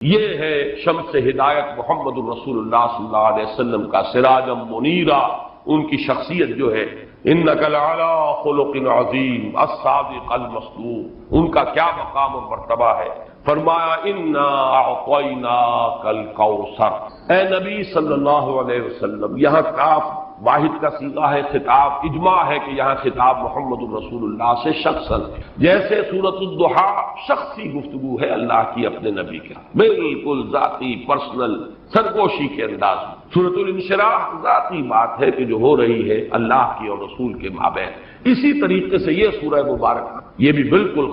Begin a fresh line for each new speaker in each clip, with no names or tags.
یہ ہے شمس ہدایت محمد الرسول اللہ صلی اللہ علیہ وسلم کا سراجم منیرا، ان کی شخصیت جو ہے انک لعلی خلق عظیم الصادق المصدوق، ان کا کیا مقام اور مرتبہ ہے۔ فرمایا انا اعطیناک الکوثر، اے نبی صلی اللہ علیہ وسلم، یہاں کاف واحد کا صیغہ ہے، خطاب اجماع ہے کہ یہاں خطاب محمد الرسول اللہ سے شخصاً ہے، جیسے سورۃ الضحیٰ شخصی گفتگو ہے اللہ کی اپنے نبی کے، بالکل ذاتی پرسنل سرگوشی کے انداز میں۔ سورۃ الانشراح ذاتی بات ہے کہ جو ہو رہی ہے اللہ کی اور رسول کے مابین۔ اسی طریقے سے یہ سورہ مبارکہ یہ بھی بالکل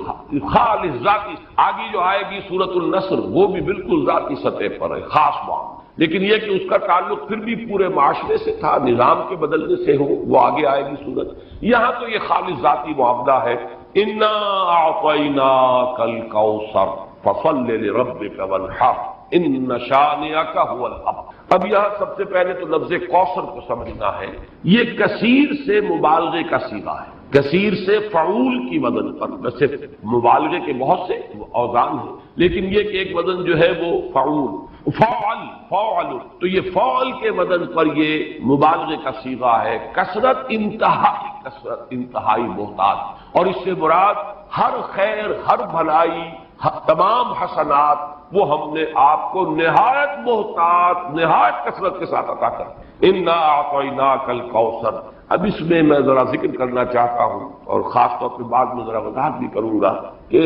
خالص ذاتی، آگے جو آئے گی سورۃ النصر وہ بھی بالکل ذاتی سطح پر ہے، خاص بات، لیکن یہ کہ اس کا تعلق پھر بھی پورے معاشرے سے تھا، نظام کے بدلنے سے ہو، وہ آگے آئے گی صورت۔ یہاں تو یہ خالص ذاتی معاملہ ہے، انا اعطیناک الکوثر فصل لربک وانحر ان شانئک هو الابتر۔ اب یہاں سب سے پہلے تو لفظ کوثر کو سمجھنا ہے، یہ کثیر سے مبالغے کا صیغہ ہے، کثیر سے فعول کی وزن پر، ویسے مبالغے کے بہت سے اوزان ہیں لیکن یہ کہ ایک وزن جو ہے وہ فعول فعل، تو یہ فعل کے وزن پر یہ مبالغے کا صیغہ ہے، کثرت انتہائی محتاط، اور اس سے مراد ہر خیر، ہر بھلائی، تمام حسنات وہ ہم نے آپ کو نہایت محتاط، نہایت کثرت کے ساتھ عطا کر۔ انا اعطیناک الکوثر، اب اس میں ذرا ذکر کرنا چاہتا ہوں اور خاص طور پہ بعد میں ذرا وضاحت بھی کروں گا کہ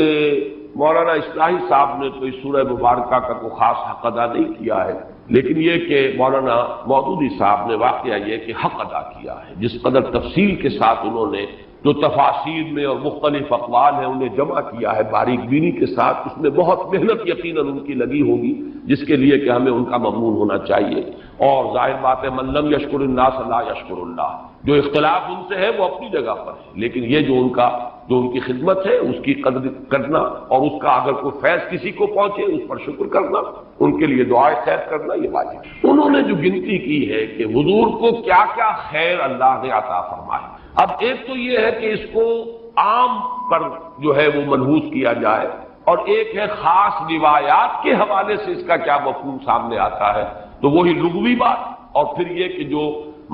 مولانا اصلاحی صاحب نے تو اس سورہ مبارکہ کا کوئی خاص حق ادا نہیں کیا ہے، لیکن یہ کہ مولانا مودودی صاحب نے واقعہ یہ کہ حق ادا کیا ہے، جس قدر تفصیل کے ساتھ انہوں نے جو تفاسیر میں اور مختلف اقوال ہیں انہیں جمع کیا ہے باریک بینی کے ساتھ، اس میں بہت محنت یقیناً ان کی لگی ہوگی، جس کے لیے کہ ہمیں ان کا ممنون ہونا چاہیے۔ اور ظاہر بات ہے من لم یشکر الناس لا یشکر اللہ، جو اختلاف ان سے ہے وہ اپنی جگہ پر ہے، لیکن یہ جو ان کی خدمت ہے اس کی قدر کرنا، اور اس کا اگر کوئی فیض کسی کو پہنچے اس پر شکر کرنا، ان کے لیے دعائے خیر کرنا، یہ واجب ہے۔ انہوں نے جو گنتی کی ہے کہ حضور کو کیا کیا خیر اللہ نے عطا فرمائے، اب ایک تو یہ ہے کہ اس کو عام پر جو ہے وہ منحوس کیا جائے، اور ایک ہے خاص روایات کے حوالے سے اس کا کیا مفہوم سامنے آتا ہے، تو وہی لغوی بات، اور پھر یہ کہ جو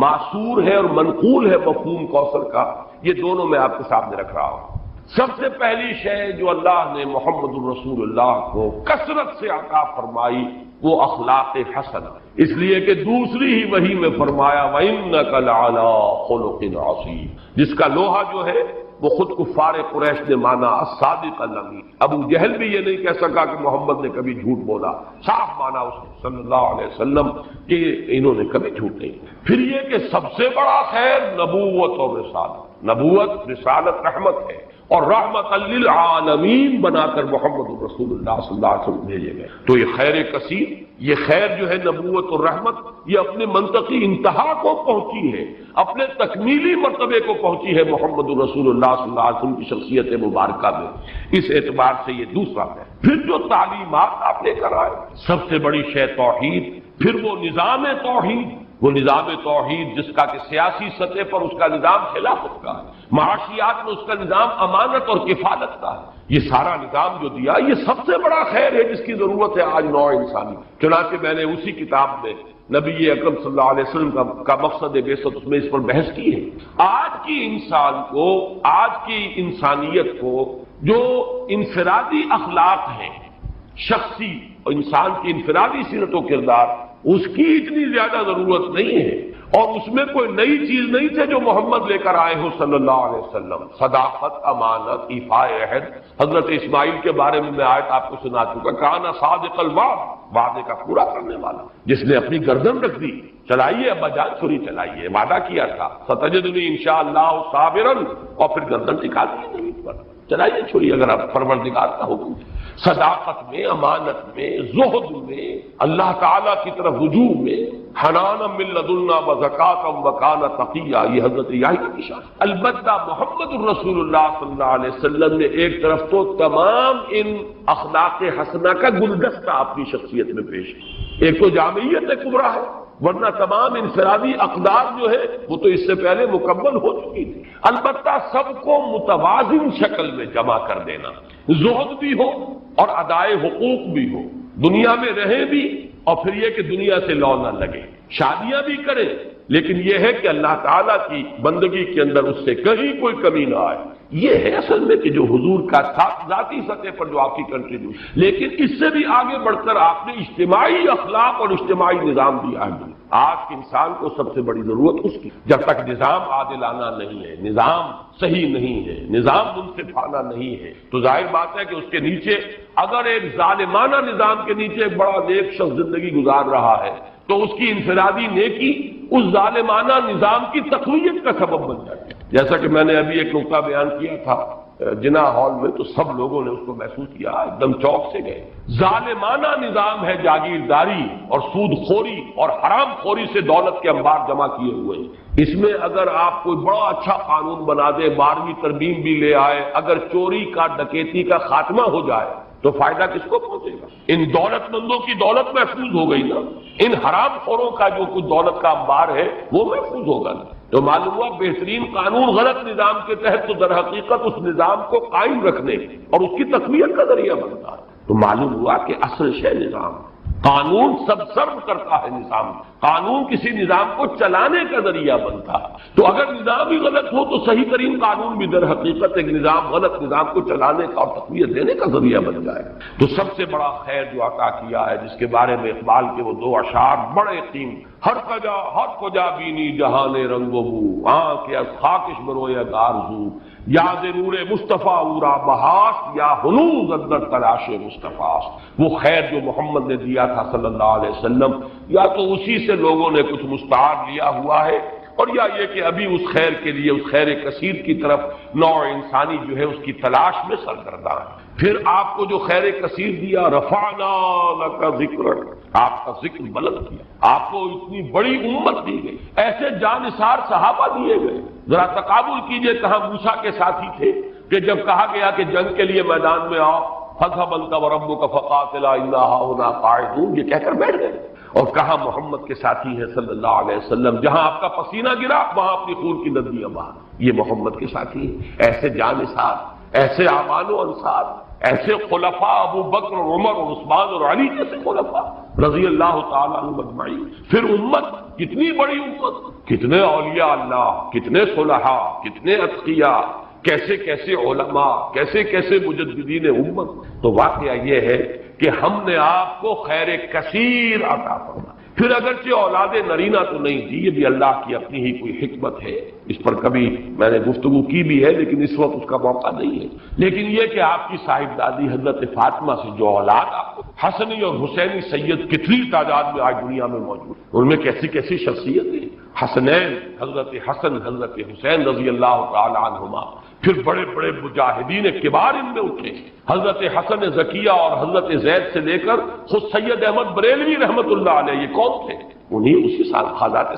معصور ہے اور منقول ہے مفہوم کوثر کا، یہ دونوں میں آپ کے سامنے رکھ رہا ہوں۔ سب سے پہلی شے جو اللہ نے محمد الرسول اللہ کو کثرت سے عطا فرمائی وہ اخلاق حسن، اس لیے کہ دوسری ہی وحی میں فرمایا وَإِنَّكَ لَعَلَىٰ خُلُقٍ عَظِيمٍ، جس کا لوہا جو ہے وہ خود کفار قریش نے مانا الصادق الامین۔ ابو جہل بھی یہ نہیں کہہ سکا کہ محمد نے کبھی جھوٹ بولا، صاف مانا اس نے صلی اللہ علیہ وسلم کہ انہوں نے کبھی جھوٹ نہیں۔ پھر یہ کہ سب سے بڑا خیر نبوت اور رسالت، نبوت رسالت رحمت ہے، اور رحمت للعالمین بنا کر محمد الرسول اللہ صلی اللہ علیہ وسلم بھیجے گئے۔ تو یہ خیر کثیر، یہ خیر جو ہے نبوت اور رحمت، یہ اپنے منطقی انتہا کو پہنچی ہے، اپنے تکمیلی مرتبے کو پہنچی ہے محمد الرسول اللہ صلی اللہ علیہ وسلم کی شخصیت مبارکہ میں، اس اعتبار سے یہ دوسرا ہے۔ پھر جو تعلیمات آپ لے کر آئے، سب سے بڑی شے توحید، پھر وہ نظام توحید، وہ نظام توحید جس کا کہ سیاسی سطح پر اس کا نظام خلافت کا ہے، معاشیات میں اس کا نظام امانت اور کفالت کا ہے، یہ سارا نظام جو دیا یہ سب سے بڑا خیر ہے جس کی ضرورت ہے آج نوع انسانی۔ چنانچہ میں نے اسی کتاب میں نبی اکرم صلی اللہ علیہ وسلم کا مقصد بعثت اس میں اس پر بحث کی ہے۔ آج کی انسان کو، آج کی انسانیت کو جو انفرادی اخلاق ہیں، شخصی اور انسان کی انفرادی سیرت و کردار، اس کی اتنی زیادہ ضرورت نہیں ہے، اور اس میں کوئی نئی چیز نہیں تھے جو محمد لے کر آئے ہو صلی اللہ علیہ وسلم۔ صداقت، امانت، ایفاء عہد، حضرت اسماعیل کے بارے میں آیت آپ کو سنا چکا، کان صادق الوعد، وعدے کا پورا کرنے والا، جس نے اپنی گردن رکھ دی، چلائیے ابا جان چھری چلائیے، وعدہ کیا تھا ستجدنی انشاءاللہ صابرا، اور پھر گردن ٹکا دی زمین پر، چلائیے چھری اگر آپ پروردگار کا حکم۔ صداقت میں، امانت میں، زہد میں، اللہ تعالیٰ کی طرف رجوع میں، حنانا من لدنا وزکاۃ وکان تقیا، یہ حضرت یحییٰ کی شان۔ البتہ محمد الرسول اللہ صلی اللہ علیہ وسلم نے ایک طرف تو تمام ان اخلاق حسنہ کا گلدستہ اپنی شخصیت میں پیش کیا، ایک تو جامعیت کبریٰ ہے، ورنہ تمام انفرادی اقدار جو ہے وہ تو اس سے پہلے مکمل ہو چکی تھی، البتہ سب کو متوازن شکل میں جمع کر دینا، زہد بھی ہو اور ادائے حقوق بھی ہو، دنیا میں رہیں بھی اور پھر یہ کہ دنیا سے لو نہ لگے، شادیاں بھی کریں لیکن یہ ہے کہ اللہ تعالیٰ کی بندگی کے اندر اس سے کہیں کوئی کمی نہ آئے۔ یہ ہے اصل میں کہ جو حضور کا تھا ذاتی سطح پر جو آپ کی کنٹریبیوشن، لیکن اس سے بھی آگے بڑھ کر آپ نے اجتماعی اخلاق اور اجتماعی نظام دیا ہے۔ آج کے انسان کو سب سے بڑی ضرورت اس کی، جب تک نظام عادلانہ نہیں ہے، نظام صحیح نہیں ہے، نظام منصفانہ نہیں ہے، تو ظاہر بات ہے کہ اس کے نیچے اگر ایک ظالمانہ نظام کے نیچے ایک بڑا نیک شخص زندگی گزار رہا ہے تو اس کی انفرادی نیکی اس ظالمانہ نظام کی تقویت کا سبب بن جاتی ہے۔ جیسا کہ میں نے ابھی ایک نقطہ بیان کیا تھا جنا ہال میں، تو سب لوگوں نے اس کو محسوس کیا، ایک دم چوک سے گئے۔ ظالمانہ نظام ہے، جاگیرداری اور سود خوری اور حرام خوری سے دولت کے انبار جمع کیے ہوئے ہیں۔ اس میں اگر آپ کوئی بڑا اچھا قانون بنا دے، 12ویں ترمیم بھی لے آئے، اگر چوری کا ڈکیتی کا خاتمہ ہو جائے تو فائدہ کس کو پہنچے گا؟ ان دولت مندوں کی دولت محفوظ ہو گئی نا، ان حرام خوروں کا جو کچھ دولت کا انبار ہے وہ محفوظ ہوگا نا۔ تو معلوم ہوا بہترین قانون غلط نظام کے تحت تو در حقیقت اس نظام کو قائم رکھنے اور اس کی تقویت کا ذریعہ بنتا ہے۔ تو معلوم ہوا کہ اصل شے نظام، قانون سب سرو کرتا ہے نظام، قانون کسی نظام کو چلانے کا ذریعہ بنتا ہے۔ تو اگر نظام ہی غلط ہو تو صحیح ترین قانون بھی در حقیقت ایک نظام غلط نظام کو چلانے کا اور تقویت دینے کا ذریعہ بن جائے۔ تو سب سے بڑا خیر جو عطا کیا ہے، جس کے بارے میں اقبال کے وہ 2 اشعار بڑے قیمتی، ہر کجا بینی جہان رنگ و بو، آنکھ از خاکش برویا گارزو، یا ضرور مصطفیٰ اورا بہاس، یا ہنوز اندر تلاش مصطفیٰ۔ وہ خیر جو محمد نے دیا تھا صلی اللہ علیہ وسلم، یا تو اسی سے لوگوں نے کچھ مستعار لیا ہوا ہے، اور یا یہ کہ ابھی اس خیر کے لیے، اس خیر کثیر کی طرف نوع انسانی جو ہے اس کی تلاش میں سرگرداں ہے۔ پھر آپ کو جو خیر کثیر دیا، رفعنا لک ذکرک، آپ کا ذکر بلند کیا، آپ کو اتنی بڑی امت دی گئی، ایسے جانثار صحابہ دیے گئے۔ ذرا تقابل کیجئے، کہاں موسیٰ کے ساتھی تھے کہ جب کہا گیا کہ جنگ کے لیے میدان میں آؤ، فاذهب انت وربك فقاتلا انا هاهنا قاعدون، یہ کہہ کر بیٹھ گئے۔ اور کہاں محمد کے ساتھی ہیں صلی اللہ علیہ وسلم، جہاں آپ کا پسینہ گرا وہاں اپنی خون کی ندیاں بہا، یہ محمد کے ساتھی ہیں۔ ایسے جانثار، ایسے اعوان و انصار، ایسے خلفاء ابو بکر اور عمر اور عثمان اور علی جیسے خلفاء رضی اللہ تعالیٰ عنہم اجمعین۔ پھر امت، کتنی بڑی امت، کتنے اولیاء اللہ، کتنے صلحاء، کتنے اتقیاء، کیسے کیسے علماء، کیسے کیسے مجددین امت۔ تو واقعہ یہ ہے کہ ہم نے آپ کو خیر کثیر عطا فرمایا۔ پھر اگرچہ اولاد نرینہ تو نہیں دی، یہ بھی اللہ کی اپنی ہی کوئی حکمت ہے، اس پر کبھی میں نے گفتگو کی بھی ہے لیکن اس وقت اس کا موقع نہیں ہے۔ لیکن یہ کہ آپ کی صاحب دادی حضرت فاطمہ سے جو اولاد آپ کو، حسنی اور حسینی سید کتنی تعداد میں آج دنیا میں موجود، ان میں کیسی کیسی شخصیتیں، حسنین حضرت حسن حضرت حسین رضی اللہ تعالی عنہما، پھر بڑے بڑے مجاہدین کبار ان میں اٹھے، حضرت حسن زکیہ اور حضرت زید سے لے کر خود سید احمد بریلوی رحمت اللہ علیہ، یہ کون تھے؟ انہیں اسی سال خاندان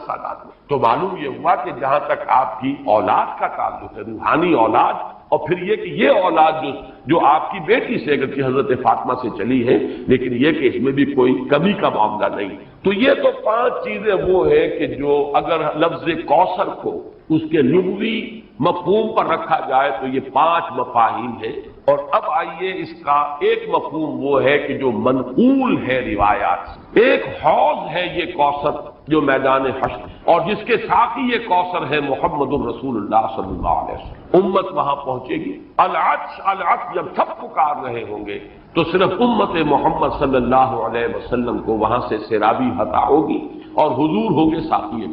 سادات میں۔ تو معلوم یہ ہوا کہ جہاں تک آپ کی اولاد کا تعلق ہے، روحانی اولاد، اور پھر یہ کہ یہ اولاد جو آپ کی بیٹی سے اگرچہ حضرت فاطمہ سے چلی ہے، لیکن یہ کہ اس میں بھی کوئی کمی کا معاملہ نہیں۔ تو یہ تو 5 چیزیں وہ ہیں کہ جو اگر لفظ کوثر کو اس کے لغوی مفہوم پر رکھا جائے تو یہ 5 مفاہیم ہیں۔ اور اب آئیے اس کا ایک مفہوم وہ ہے کہ جو منقول ہے روایات سے۔ ایک حوض ہے یہ کوثر جو میدان حشر، اور جس کے ساتھ ہی یہ کوثر ہے محمد الرسول اللہ صلی اللہ علیہ وسلم۔ امت وہاں پہنچے گی، العطش العطش جب سب پکار رہے ہوں گے تو صرف امت محمد صلی اللہ علیہ وسلم کو وہاں سے سیرابی عطا ہوگی اور حضور ہوں گے ساقی۔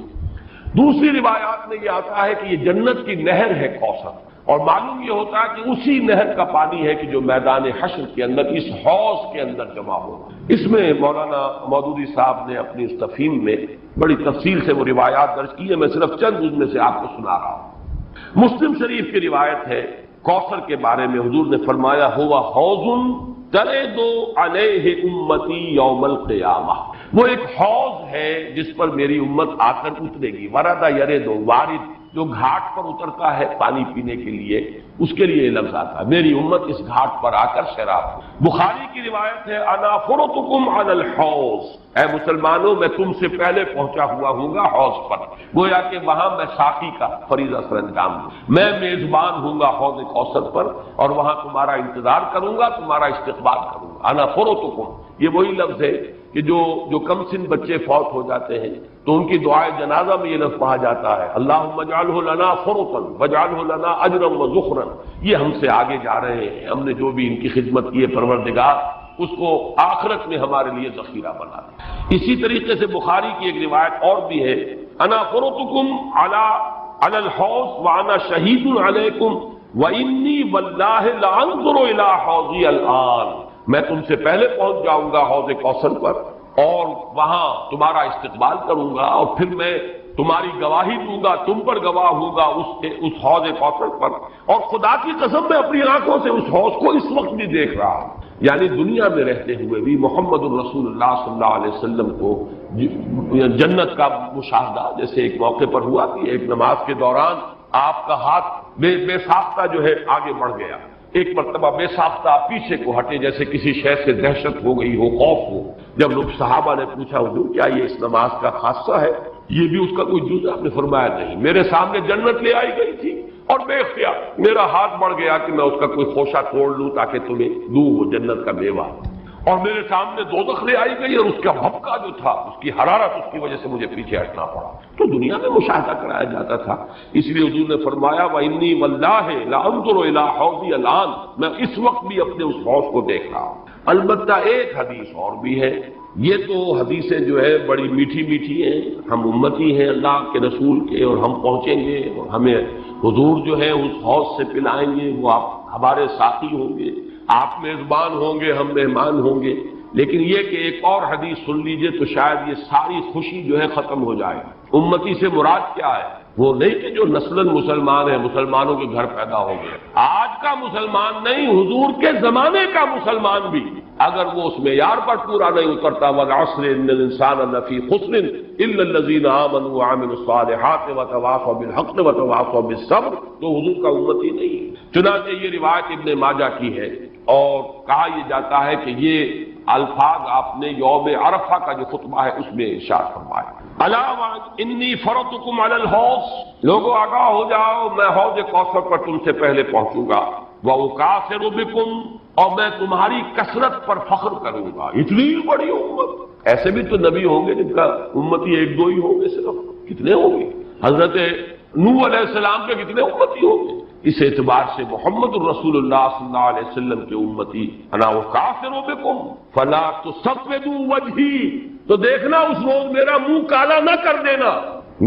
دوسری روایات میں یہ آتا ہے کہ یہ جنت کی نہر ہے کوثر، اور معلوم یہ ہوتا ہے کہ اسی نہر کا پانی ہے کہ جو میدان حشر کے اندر اس حوض کے اندر جمع ہوگا۔ اس میں مولانا مودودی صاحب نے اپنی اس تفہیم میں بڑی تفصیل سے وہ روایات درج کی ہے، میں صرف چند ان میں سے آپ کو سنا رہا ہوں۔ مسلم شریف کی روایت ہے کوثر کے بارے میں، حضور نے فرمایا ہوا حوض ترد علیہ امتی یوم القیامہ، وہ ایک حوض ہے جس پر میری امت آ کر اترے گی۔ ورد یرد، وارد جو گھاٹ پر اترتا ہے پانی پینے کے لیے، اس کے لیے یہ لفظ آتا ہے، میری امت اس گھاٹ پر آ کر سیراب ہو۔ بخاری کی روایت ہے انا فرطکم علی الحوض، اے مسلمانوں میں تم سے پہلے پہنچا ہوا ہوں گا حوض پر، گویا کہ وہاں میں ساقی کا فریضہ سر انجام دوں، میں میزبان ہوں گا حوض کوثر پر، اور وہاں تمہارا انتظار کروں گا، تمہارا استقبال کروں گا۔ انا فرطکم، یہ وہی لفظ ہے کہ جو کم سن بچے فوت ہو جاتے ہیں تو ان کی دعائے جنازہ میں یہ لفظ پڑھا جاتا ہے، اللہم اجعلہ لنا فرطا واجعلہ لنا اجرا وذخرا، یہ ہم سے آگے جا رہے ہیں، ہم نے جو بھی ان کی خدمت کی ہے پروردگار اس کو آخرت میں ہمارے لیے ذخیرہ بنا دے۔ اسی طریقے سے بخاری کی ایک روایت اور بھی ہے، انا فرطکم علی الحوض وانا شہید علیکم وانی واللہ لانظر الی حوضی الان، میں تم سے پہلے پہنچ جاؤں گا حوض کوثر پر اور وہاں تمہارا استقبال کروں گا اور پھر میں تمہاری گواہی دوں گا، تم پر گواہ ہوں گا اس حوض کوثر پر، اور خدا کی قسم میں اپنی آنکھوں سے اس حوض کو اس وقت بھی دیکھ رہا ہوں۔ یعنی دنیا میں رہتے ہوئے بھی محمد الرسول اللہ صلی اللہ علیہ وسلم کو جنت کا مشاہدہ جیسے ایک موقع پر ہوا کہ ایک نماز کے دوران آپ کا ہاتھ بے ساختہ جو ہے آگے بڑھ گیا، ایک مرتبہ بے ساختہ پیچھے کو ہٹے جیسے کسی شے سے دہشت ہو گئی ہو، خوف ہو۔ جب لوگ صحابہ نے پوچھا حضور کیا یہ اس نماز کا خاصہ ہے، یہ بھی اس کا کوئی جز؟ آپ نے فرمایا نہیں، میرے سامنے جنت لے آئی گئی تھی اور بے اختیار میرا ہاتھ بڑھ گیا کہ میں اس کا کوئی خوشہ توڑ لوں تاکہ تمہیں دوں وہ جنت کا میوہ، اور میرے سامنے دوزخ لے آئی گئی اور اس کا بھبکا جو تھا، اس کی حرارت، اس کی وجہ سے مجھے پیچھے ہٹنا پڑا۔ تو دنیا میں مشاہدہ کرایا جاتا تھا، اس لیے حضور نے فرمایا وَإِنِّي وَاللَّهِ لَأَنظُرُ إِلَىٰ حَوْضِي الْآن، میں اس وقت بھی اپنے اس حوض کو دیکھ رہا ہوں۔ البتہ ایک حدیث اور بھی ہے، یہ تو حدیثیں جو ہے بڑی میٹھی میٹھی ہیں، ہم امتی ہیں اللہ کے رسول کے اور ہم پہنچیں گے اور ہمیں حضور جو ہے اس حوض سے پلائیں گے، وہ آپ ہمارے ساتھی ہوں گے، آپ میزبان ہوں گے، ہم مہمان ہوں گے۔ لیکن یہ کہ ایک اور حدیث سن لیجئے تو شاید یہ ساری خوشی جو ہے ختم ہو جائے۔ امتی سے مراد کیا ہے؟ وہ نہیں کہ جو نسلاً مسلمان ہیں، مسلمانوں کے گھر پیدا ہو گئے، آج کا مسلمان نہیں، حضور کے زمانے کا مسلمان بھی اگر وہ اس معیار پر پورا نہیں اترتا، والعصر ان الانسان لفی خسر الا الذین آمنوا وعملوا الصالحات وتواصوا بالحق وتواصوا بالصبر، تو حضور کا امتی نہیں ہے۔ چنانچہ یہ روایت ابن ماجہ کی ہے اور کہا یہ جاتا ہے کہ یہ الفاظ آپ نے یوم عرفہ کا جو خطبہ ہے اس میں ارشاد فرمایا، الا انی فرطکم علی الحوض، لوگوں آگاہ ہو جاؤ میں حوض کوثر پر تم سے پہلے پہنچوں گا، وَأُكَاثِرُ بِكُمْ، اور میں تمہاری کثرت پر فخر کروں گا۔ اتنی بڑی امت، ایسے بھی تو نبی ہوں گے جن کا امتی ایک دو ہی ہوں گے، صرف کتنے ہوں گے؟ حضرت نوح علیہ السلام کے کتنے امتی ہوں گے؟ اس اعتبار سے محمد الرسول اللہ صلی اللہ علیہ وسلم کے امتی انا وکافر بکم فلا تسودوا وجہی، تو دیکھنا اس روز میرا منہ کالا نہ کر دینا،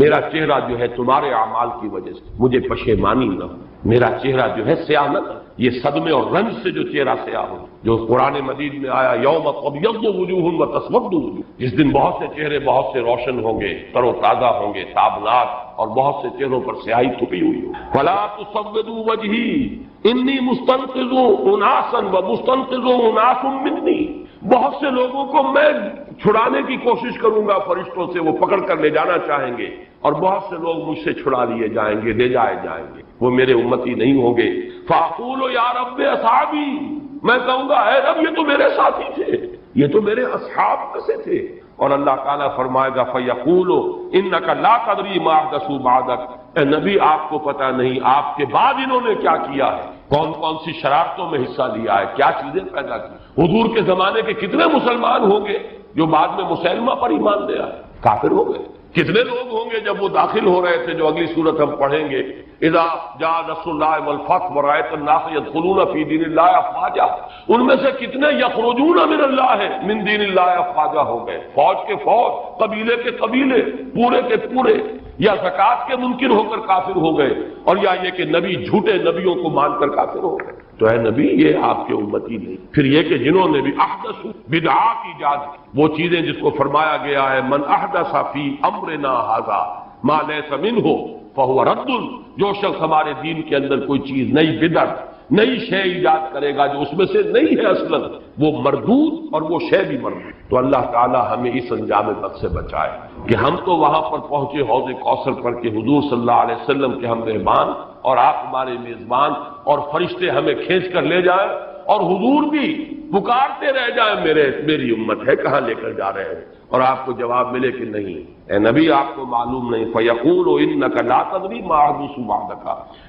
میرا چہرہ جو ہے تمہارے اعمال کی وجہ سے مجھے پشیمانی نہ ہو، میرا چہرہ جو ہے سیاہ نہ کر، یہ صدمے اور رنج سے جو چہرہ سیاہ ہو، جو قرآن مجید میں آیا یوم تبیض وجوہ وتسود وجوہ، جس دن بہت سے چہرے بہت سے روشن ہوں گے، تر و تازہ ہوں گے، تابناک، اور بہت سے چہروں پر سیاہی تھپی ہوئی ہو۔ فلا تسودوا وجہی انی مستنقذ اناسا ومستنقذ اناس منی، بہت سے لوگوں کو میں چھڑانے کی کوشش کروں گا فرشتوں سے، وہ پکڑ کر لے جانا چاہیں گے، اور بہت سے لوگ مجھ سے چھڑا لیے جائیں گے، لے جائے جائیں گے، وہ میرے امتی نہیں ہوں گے۔ فاقول یا رب اصحابی، میں کہوں گا اے رب یہ تو میرے ساتھی تھے، یہ تو میرے اصحاب کیسے تھے؟ اور اللہ تعالیٰ فرمائے گا فیقول انک لا تدری ما احدثوا بعدک، اے نبی آپ کو پتہ نہیں آپ کے بعد انہوں نے کیا کیا ہے، کون کون سی شرارتوں میں حصہ لیا ہے، کیا چیزیں پیدا کی۔ حضور کے زمانے کے کتنے مسلمان ہوں گے جو بعد میں مسلمہ پر ایمان لے آئے، کافر ہو گئے؟ کتنے لوگ ہوں گے جب وہ داخل ہو رہے تھے، جو اگلی صورت ہم پڑھیں گے، اذا جاء نصر اللہ والفتح ورأیت الناس یدخلون فی دین اللہ افواجا، ان میں سے کتنے یخرجون من اللہ من دین اللہ افواجا ہو گئے، فوج کے فوج، قبیلے کے قبیلے، پورے کے پورے، یا زکوٰۃ کے منکر ہو کر کافر ہو گئے، اور یا یہ کہ نبی جھوٹے نبیوں کو مان کر کافر ہو گئے۔ تو اے نبی یہ آپ کے امتی نہیں۔ پھر یہ کہ جنہوں نے بھی احدث بدعات ایجاد، وہ چیزیں جس کو فرمایا گیا ہے من احدث فی امرنا ھذا ما لیس منہ فہو رد، جو شخص ہمارے دین کے اندر کوئی چیز نئی بدعت، نئی شے ایجاد کرے گا جو اس میں سے نہیں ہے اصلاً، وہ مردود، اور وہ شے بھی مردود۔ تو اللہ تعالی ہمیں اس انجام بد سے بچائے کہ ہم تو وہاں پر پہنچے حوض کوثر پر کہ حضور صلی اللہ علیہ وسلم کے ہم مہمان اور آپ ہمارے میزبان، اور فرشتے ہمیں کھینچ کر لے جائیں، اور حضور بھی پکارتے رہ جائیں میری امت ہے کہاں لے کر جا رہے ہیں، اور آپ کو جواب ملے کہ نہیں اے نبی آپ کو معلوم نہیں، فَيَقُولُ إِنَّكَ لَا تَدْرِي مَا أَحْدَثُ بَعْدَكَ،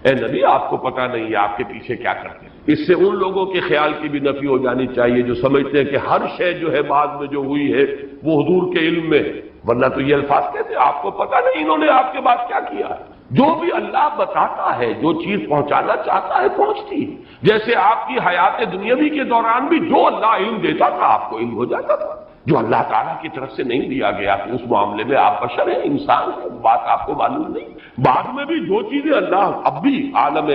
اے نبی آپ کو پتہ نہیں ہے آپ کے پیچھے کیا کرتے ہیں۔ اس سے ان لوگوں کے خیال کی بھی نفی ہو جانی چاہیے جو سمجھتے ہیں کہ ہر شے جو ہے بعد میں جو ہوئی ہے وہ حضور کے علم میں، ورنہ تو یہ الفاظ کہتے آپ کو پتہ نہیں انہوں نے آپ کے بعد کیا کیا ہے۔ جو بھی اللہ بتاتا ہے، جو چیز پہنچانا چاہتا ہے پہنچتی ہے۔ جیسے آپ کی حیات دنیاوی کے دوران بھی جو اللہ علم دیتا تھا آپ کو علم ہو جاتا تھا، جو اللہ تعالیٰ کی طرف سے نہیں دیا گیا کہ اس معاملے میں آپ بشر ہیں، انسان ہیں، بات آپ کو معلوم نہیں۔ بعد میں بھی جو چیزیں اللہ اب بھی عالم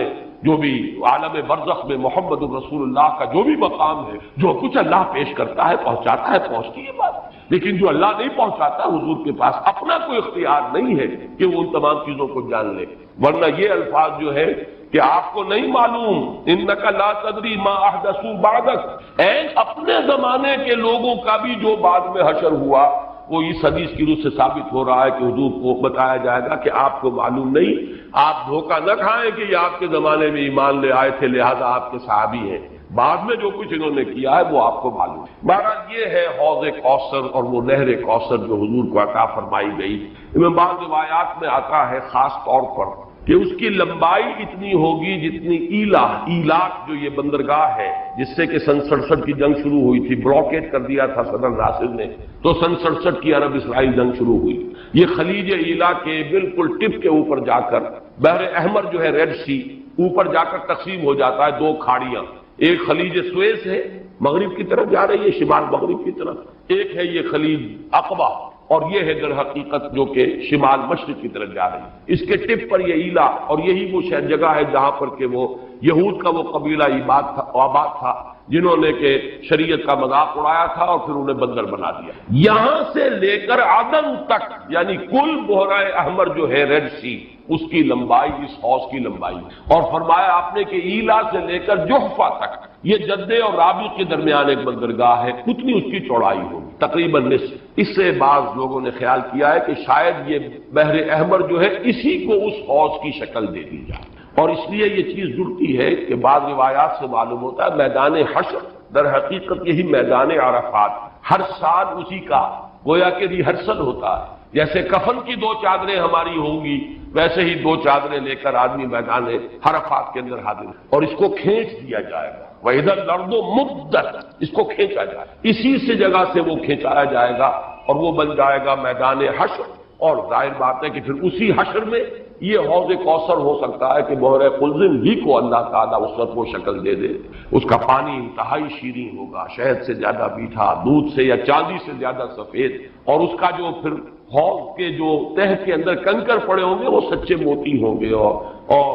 برزخ میں محمد رسول اللہ کا جو بھی مقام ہے، جو کچھ اللہ پیش کرتا ہے پہنچاتا ہے، پہنچتی ہے بات۔ لیکن جو اللہ نہیں پہنچاتا حضور کے پاس اپنا کوئی اختیار نہیں ہے کہ وہ ان تمام چیزوں کو جان لے، ورنہ یہ الفاظ جو ہے کہ آپ کو نہیں معلوم، انک لا تدری ما احدثوا بعدک، اے اپنے زمانے کے لوگوں کا بھی جو بعد میں حشر ہوا وہ اس حدیث کی روح سے ثابت ہو رہا ہے کہ حضور کو بتایا جائے گا کہ آپ کو معلوم نہیں، آپ دھوکہ نہ کھائیں کہ یہ آپ کے زمانے میں ایمان لے آئے تھے لہذا آپ کے صحابی ہیں، بعد میں جو کچھ انہوں نے کیا ہے وہ آپ کو معلوم ہے۔ بہرحال یہ ہے حوض کوثر اور وہ نہر کوثر جو حضور کو عطا فرمائی گئی۔ ان میں بعض روایات میں آتا ہے خاص طور پر کہ اس کی لمبائی اتنی ہوگی جتنی ایلاک جو یہ بندرگاہ ہے جس سے کہ سن 67 کی جنگ شروع ہوئی تھی، بلاکیٹ کر دیا تھا صدر ناصر نے، تو سن 67 کی عرب اسرائیل جنگ شروع ہوئی۔ یہ خلیج ایلا کے بالکل ٹپ کے اوپر جا کر بحر احمر جو ہے ریڈ سی اوپر جا کر تقسیم ہو جاتا ہے دو کھاڑیاں، ایک خلیج سویس ہے مغرب کی طرف جا رہی ہے شمال مغرب کی طرف، ایک ہے یہ خلیج عقبہ اور یہ ہے در حقیقت جو کہ شمال مشرق کی طرف جا رہی ہے۔ اس کے ٹپ پر یہ ایلا اور یہی وہ شہر جگہ ہے جہاں پر کہ وہ یہود کا وہ قبیلہ آباد تھا جنہوں نے کہ شریعت کا مذاق اڑایا تھا اور پھر انہیں بندر بنا دیا۔ یہاں سے لے کر عدن تک یعنی کل بحیرہ احمر جو ہے ریڈ سی اس کی لمبائی اس حوض کی لمبائی، اور فرمایا آپ نے کہ ایلا سے لے کر جحفہ تک یہ جدے اور رابی کے درمیان ایک بندرگاہ ہے، کتنی اس کی چوڑائی ہوگی تقریباً نصف۔ اس سے بعض لوگوں نے خیال کیا ہے کہ شاید یہ بحر احمر جو ہے اسی کو اس حوض کی شکل دے دی جائے، اور اس لیے یہ چیز جڑتی ہے کہ بعض روایات سے معلوم ہوتا ہے میدان حشر در حقیقت یہی میدان عرفات ہر سال اسی کا گویا کہ ریہرسل ہوتا ہے، جیسے کفن کی دو چادریں ہماری ہوں گی ویسے ہی دو چادریں لے کر آدمی میدان عرفات کے اندر حاضر اور اس کو کھینچ دیا جائے گا، وَإِذَا الْأَرْضُ مُدَّتْ، اس کو کھینچا جائے گا، اسی سے جگہ سے وہ کھینچایا جائے گا اور وہ بن جائے گا میدان حشر۔ اور ظاہر بات ہے کہ پھر اسی حشر میں یہ حوض کوثر ہو سکتا ہے کہ بحر قلزم ہی کو اللہ تعالیٰ اس وقت وہ شکل دے دے، اس کا پانی انتہائی شیریں ہوگا، شہد سے زیادہ میٹھا، دودھ سے یا چاندی سے زیادہ سفید، اور اس کا جو پھر حوض کے جو تہ کے اندر کنکر پڑے ہوں گے وہ سچے موتی ہوں گے اور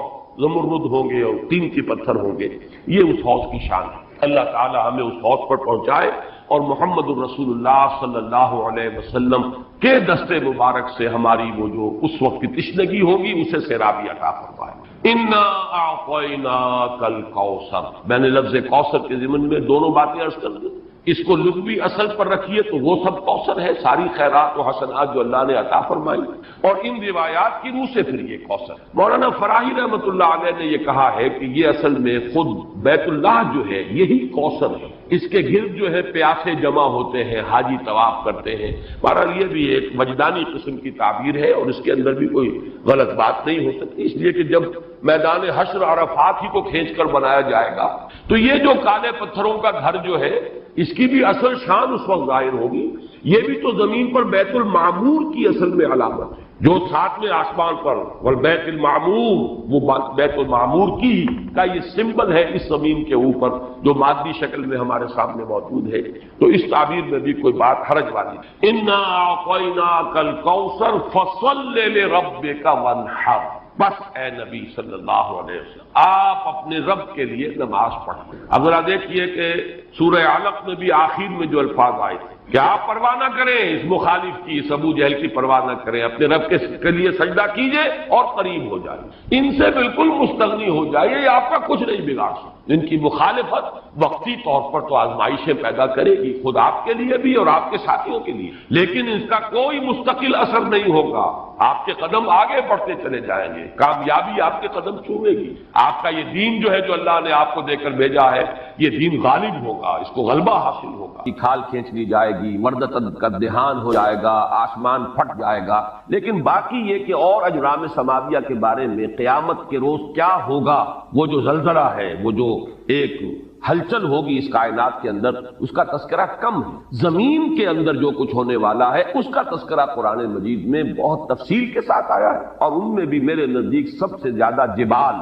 زمرد ہوں گے اور قیمتی پتھر ہوں گے۔ یہ اس حوض کی شان ہے۔ اللہ تعالی ہمیں اس حوض پر پہنچائے اور محمد الرسول اللہ صلی اللہ علیہ وسلم کے دستے مبارک سے ہماری وہ جو اس وقت کی تشنگی ہوگی اسے سیرابی عطا فرمائے۔ انا اعطیناک الکوثر، میں نے لفظ کوثر کے ضمن میں دونوں باتیں عرض کر دی، اس کو لغوی اصل پر رکھیے تو وہ سب کوثر ہے، ساری خیرات و حسنات جو اللہ نے عطا فرمائی، اور ان روایات کی روح سے پھر یہ کوثر۔ مولانا فراہی رحمۃ اللہ علیہ نے یہ کہا ہے کہ یہ اصل میں خود بیت اللہ جو ہے یہی کوثر ہے، اس کے گرد جو ہے پیاسے جمع ہوتے ہیں، حاجی طواف کرتے ہیں۔ بہرحال یہ بھی ایک وجدانی قسم کی تعبیر ہے اور اس کے اندر بھی کوئی غلط بات نہیں ہو سکتی، اس لیے کہ جب میدان حشر عرفات ہی کو کھینچ کر بنایا جائے گا تو یہ جو کالے پتھروں کا گھر جو ہے اس کی بھی اصل شان اس وقت ظاہر ہوگی۔ یہ بھی تو زمین پر بیت المعمور کی اصل میں علامت ہے، جو ساتویں آسمان پر والبیت المعمور، وہ بیت المعمور کی کا یہ سمبل ہے اس زمین کے اوپر جو مادی شکل میں ہمارے سامنے موجود ہے، تو اس تعبیر میں بھی کوئی بات حرج والی نہیں۔ انا اعطیناک الکوثر فصل لربک وانحر، بس اے نبی صلی اللہ علیہ وسلم آپ اپنے رب کے لیے نماز پڑھیں۔ اب ذرا دیکھیے کہ سورہ علق میں بھی آخر میں جو الفاظ آئے تھے کہ آپ پرواہ نہ کریں اس مخالف کی، اس ابو جہل کی پرواہ نہ کریں، اپنے رب کے لیے سجدہ کیجئے اور قریب ہو جائیے، ان سے بالکل مستغنی ہو جائیے، یہ آپ کا کچھ نہیں بگاڑ سکتے۔ ان کی مخالفت وقتی طور پر تو آزمائشیں پیدا کرے گی، خود آپ کے لیے بھی اور آپ کے ساتھیوں کے لیے، لیکن اس کا کوئی مستقل اثر نہیں ہوگا، آپ کے قدم آگے بڑھتے چلے جائیں گے، کامیابی آپ کے قدم چومے گی، آپ کا یہ دین جو ہے جو اللہ نے آپ کو دے کر بھیجا ہے یہ دین غالب ہوگا، اس کو غلبہ حاصل ہوگا، کھال کھینچ لی جائے گی، مردتن کا دہان ہو جائے گا، آسمان پھٹ جائے گا۔ لیکن باقی یہ کہ اور اجرام سماویہ کے بارے میں قیامت کے روز کیا ہوگا، وہ جو زلزلہ ہے، وہ جو ایک ہلچل ہوگی اس کائنات کے اندر، اس کا تذکرہ کم ہے۔ زمین کے اندر جو کچھ ہونے والا ہے اس کا تذکرہ قرآن مجید میں بہت تفصیل کے ساتھ آیا ہے، اور ان میں بھی میرے نزدیک سب سے زیادہ جبال،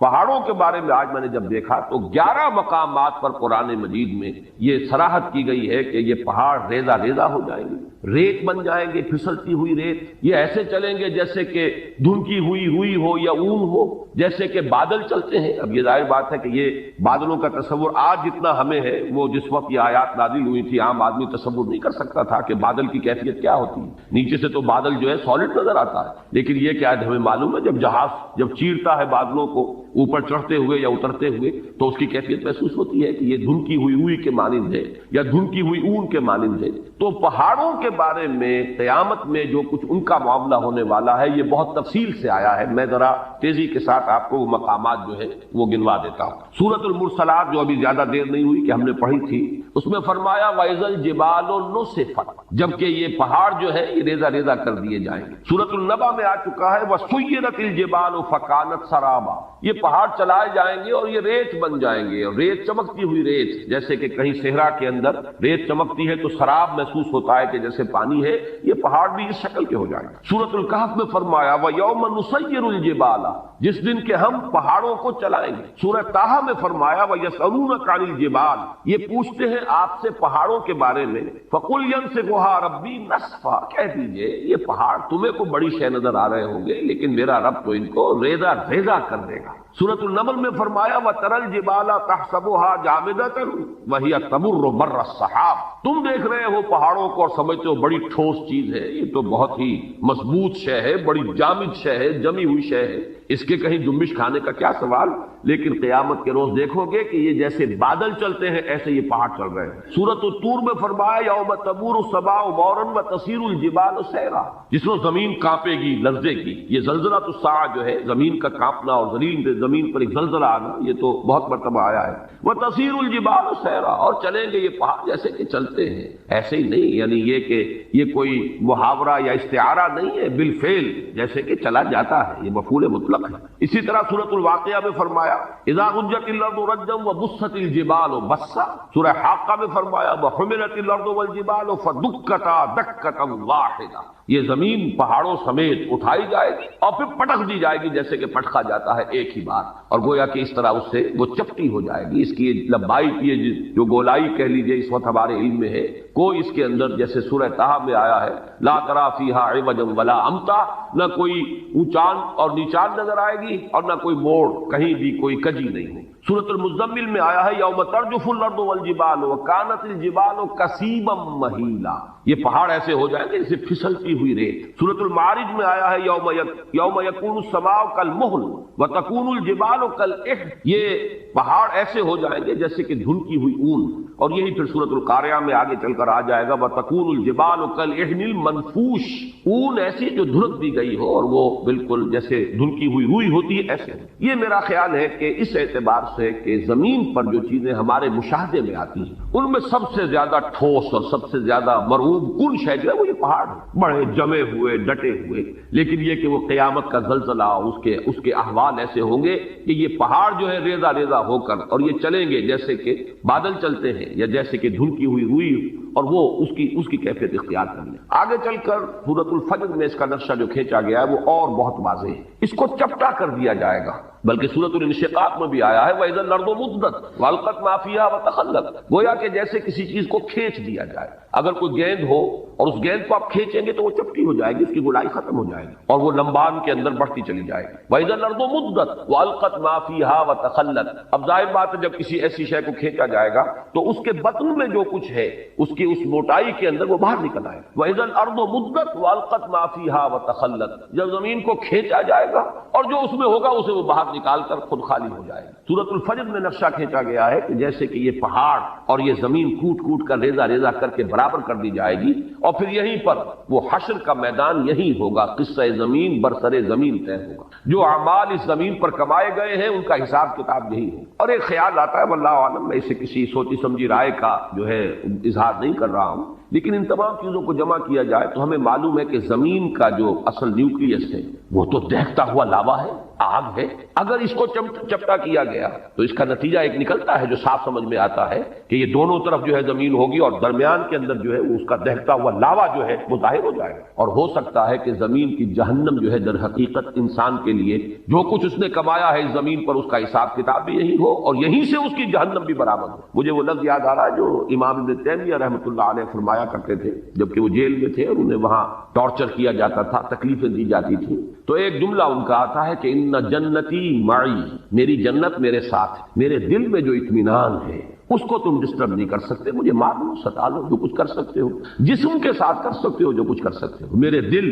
پہاڑوں کے بارے میں آج میں نے جب دیکھا تو 11 مقامات پر قرآن مجید میں یہ صراحت کی گئی ہے کہ یہ پہاڑ ریزہ ریزہ ہو جائیں گے، ریت بن جائیں گے، پھسلتی ہوئی ریت، یہ ایسے چلیں گے جیسے کہ دھنکی ہوئی روئی ہو یا اون ہو، جیسے کہ بادل چلتے ہیں۔ اب یہ ظاہر بات ہے کہ یہ بادلوں کا تصور آج جتنا ہمیں ہے، وہ جس وقت یہ آیات نازل ہوئی تھی عام آدمی تصور نہیں کر سکتا تھا کہ بادل کی کیفیت کیا ہوتی ہے۔ نیچے سے تو بادل جو ہے سالڈ نظر آتا ہے، لیکن یہ کہ آج ہمیں معلوم ہے جب جہاز جب چیرتا ہے بادلوں کو اوپر چڑھتے ہوئے یا اترتے ہوئے تو اس کی کیفیت محسوس ہوتی ہے کہ یہ دھنکی ہوئی روئی کے مانند ہے یا دھنکی ہوئی اون کے مانند ہے۔ تو پہاڑوں کے بارے میں قیامت میں جو کچھ ان کا معاملہ ہونے والا ہے یہ بہت تفصیل سے آیا ہے، میں ذرا تیزی کے ساتھ آپ کو وہ مقامات جو ہے وہ گنوا دیتا ہوں۔ سورۃ المرسلات جو ابھی زیادہ دیر نہیں ہوئی کہ ہم نے پڑھی تھی، اس میں فرمایا وَإِذَا الْجِبَالُ نُسِفَتْ، جبکہ یہ پہاڑ جو ہے یہ ریزہ ریزہ کر دیے جائیں گے۔ سورۃ النبا میں آ چکا ہے وَسُيِّرَتِ الْجِبَالُ فَكَانَتْ سَرَابًا، یہ پہاڑ چلائے جائیں گے اور یہ ریت بن جائیں گے، اور ریت چمکتی ہوئی ریت، جیسے کہ کہیں صحرا کے اندر ریت چمکتی ہے تو سراب محسوس ہوتا ہے کہ جیسے پانی ہے، یہ پہاڑ بھی اس شکل کے ہو جائیں گے۔ سورۃ الکہف میں فرمایا وَيَوْمَ نُسَيِّرُ الْجِبَالَ، جس دن کہ ہم پہاڑوں کو چلائیں گے۔ سورۃ طٰہٰ میں فرمایا وَيَسْأَلُونَكَ عَنِ الْجِبَالِ، یہ پوچھتے ہیں آپ سے پہاڑوں کے بارے میں، فَقُلْ يَنسِفُهَا رَبِّي نَسْفًا، کہہ دیجئے یہ پہاڑ تمہیں کو بڑی شے نظر آ رہے ہوں گے لیکن میرا رب تو ان کو ریزہ ریزہ کر دے گا۔ سورۃ النمل میں فرمایا وَتَرَى الْجِبَالَ تَحْسَبُهَا جَامِدَةً وَهِيَ تَمُرُّ مَرَّ السَّحَابِ، تم دیکھ رہے ہو پہاڑوں کو اور سمجھتے ہو بڑی ٹھوس چیز ہے، یہ تو بہت ہی مضبوط شے ہے، بڑی جامد شے ہے، جمی ہوئی شے ہے، اس کے کہیں جنبش کھانے کا کیا سوال، لیکن قیامت کے روز دیکھو گے کہ یہ جیسے بادل چلتے ہیں ایسے یہ پہاڑ چل رہے ہیں۔ سورۃ الطور میں فرمایا یوم تمور السماء مورا وتسیر الجبال سیرا، جس میں زمین کانپے گی، لرزے گی، یہ زلزلۃ الساعہ جو ہے زمین کا کانپنا اور زمین پر ایک زلزلہ آنا، یہ تو بہت مرتبہ آیا ہے۔ وتسیر الجبال سیرا، اور چلیں گے یہ پہاڑ جیسے کہ چلتے ہیں، ایسے ہی نہیں، یعنی یہ کہ یہ کوئی محاورہ یا استعارہ نہیں ہے، بالفعل جیسے کہ چلا جاتا ہے، یہ مفعول مطلق ہے۔ اسی طرح سورۃ الواقعہ میں فرمایا اذا رجت الارض رجا وبست الجبال بسا، سورہ حاقہ میں فرمایا وحملت الارض والجبال فدکتا دکتا واحدہ، یہ زمین پہاڑوں سمیت اٹھائی جائے گی اور پھر پٹک دی جائے گی جیسے کہ پٹکا جاتا ہے ایک ہی بار، اور گویا کہ اس طرح اس سے وہ چپٹی ہو جائے گی۔ اس کی لمبائی کی جو گولائی کہہ لیجئے اس وقت ہمارے علم میں ہے، کوئی اس کے اندر جیسے سورہ طٰہٰ میں آیا ہے لا تری فیہا عوجا ولا امتا، نہ کوئی اونچان اور نیچان نظر آئے گی اور نہ کوئی موڑ، کہیں بھی کوئی کجی نہیں ہوگی۔ سورۃ المزمل میں آیا ہے یوم ترجف الارض والجبال وکانت الجبال کثیبا مہیلا، یہ پہاڑ ایسے ہو جائیں گے جیسے پھسلتی ہوئی ریت۔ سورۃ المعارج میں آیا ہے یوم یکون السماء کالمہل وتکون الجبال کالعہن، یہ پہاڑ ایسے ہو جائیں گے جیسے کہ دھنکی ہوئی اون، اور یہی پھر سورۃ القاریہ میں آگے چل کر آ جائے گا وتکون الجبال کالعہن المنفوش، اون ایسی جو دھنک دی گئی ہو اور وہ بالکل جیسے دھنکی ہوئی روئی ہوتی ہے ایسے۔ یہ میرا خیال ہے کہ اس اعتبار سے کہ زمین پر جو چیزیں ہمارے مشاہدے میں آتی ہیں ان میں سب سے زیادہ ٹھوس اور سب سے زیادہ مرعوب کن شے جو ہے وہ یہ پہاڑ ہے، بڑے جمے ہوئے ڈٹے ہوئے، لیکن یہ کہ وہ قیامت کا زلزلہ اس کے احوال ایسے ہوں گے کہ یہ پہاڑ جو ہے ریزہ ریزہ ہو کر اور یہ چلیں گے جیسے کہ بادل چلتے ہیں یا جیسے کہ دھنکی ہوئی روئی، اور وہ اس کی کیفیت اختیار کر لیں۔ آگے چل کر سورۃ الفجر میں اس کا نقشہ جو کھینچا گیا ہے وہ اور بہت واضح ہے، اس کو چپٹا کر دیا جائے گا، بلکہ سورۃ الانشقاق میں بھی آیا ہے وَإِذَا الْأَرْضُ مُدَّتْ وَأَلْقَتْ مَا فِيهَا وَتَخَلَّتْ، گویا کہ جیسے کسی چیز کو کھینچ دیا جائے، اگر کوئی گیند ہو اور اس گیند کو آپ کھینچیں گے تو وہ چپٹی ہو جائے گی، اس کی گولائی ختم ہو جائے گی اور وہ لمبان کے اندر بڑھتی چلی جائے گی۔ وَإِذَا الْأَرْضُ مُدَّتْ وَأَلْقَتْ مَا فِيهَا وَتَخَلَّتْ۔ اب ظاہر بات ہے جب کسی ایسی شے کو کھینچا جائے گا تو اس کے بطن میں جو کچھ ہے اس کی اس موٹائی کے اندر وہ باہر نکل آئے گا۔ وَإِذَا الْأَرْضُ مُدَّتْ وَأَلْقَتْ مَا فِيهَا وَتَخَلَّتْ، جب زمین کو کھینچا جائے گا اور جو اس میں ہوگا اسے وہ باہر نکال کر خود خالی ہو جائے گا۔ سورۃ الفجر میں نقشہ کھینچا گیا ہے کہ جیسے کہ یہ پہاڑ اور یہ زمین کوٹ کوٹ کر ریزہ ریزہ کر کے برابر کر دی جائے گی اور پھر یہیں پر وہ حشر کا میدان یہی ہوگا، قصہ زمین برسر زمین طے ہوگا۔ جو اعمال اس زمین پر کمائے گئے ہیں ان کا حساب کتاب یہی ہوگا۔ اور ایک خیال آتا ہے واللہ عالم، میں اسے کسی سوچی سمجھی رائے کا جو ہے اظہار نہیں کر رہا ہوں، لیکن ان تمام چیزوں کو جمع کیا جائے تو ہمیں معلوم ہے کہ زمین کا جو اصل نیوکلیس ہے وہ تو دہتا ہوا لاوا ہے، آگ ہے۔ اگر اس کو چپٹا کیا گیا تو اس کا نتیجہ ایک نکلتا ہے جو صاف سمجھ میں آتا ہے کہ یہ دونوں طرف جو ہے زمین ہوگی اور درمیان کے اندر جو ہے اس کا دہتا ہوا لاوا جو ہے وہ ظاہر ہو جائے گا، اور ہو سکتا ہے کہ زمین کی جہنم جو ہے در حقیقت انسان کے لیے جو کچھ اس نے کمایا ہے اس زمین پر اس کا حساب کتاب بھی یہی ہو اور یہیں سے اس کی جہنم بھی برابر ہو۔ مجھے وہ لفظ یاد آ رہا ہے جو امام ابن تیمیہ رحمۃ اللہ علیہ فرمایا کرتے تھے جبکہ وہ جیل میں تھے اور انہیں وہاں ٹارچر کیا جاتا تھا، تکلیفیں دی جاتی تھیں، تو ایک جملہ ان کا آتا ہے کہ ان جنتی معی، میری جنت میرے ساتھ، میرے دل میں جو اطمینان ہے اس کو تم ڈسٹرب نہیں کر سکتے، مجھے مار لو ستا لو جو کچھ کر سکتے ہو، جسم کے ساتھ کر سکتے ہو جو کچھ کر سکتے ہو، میرے دل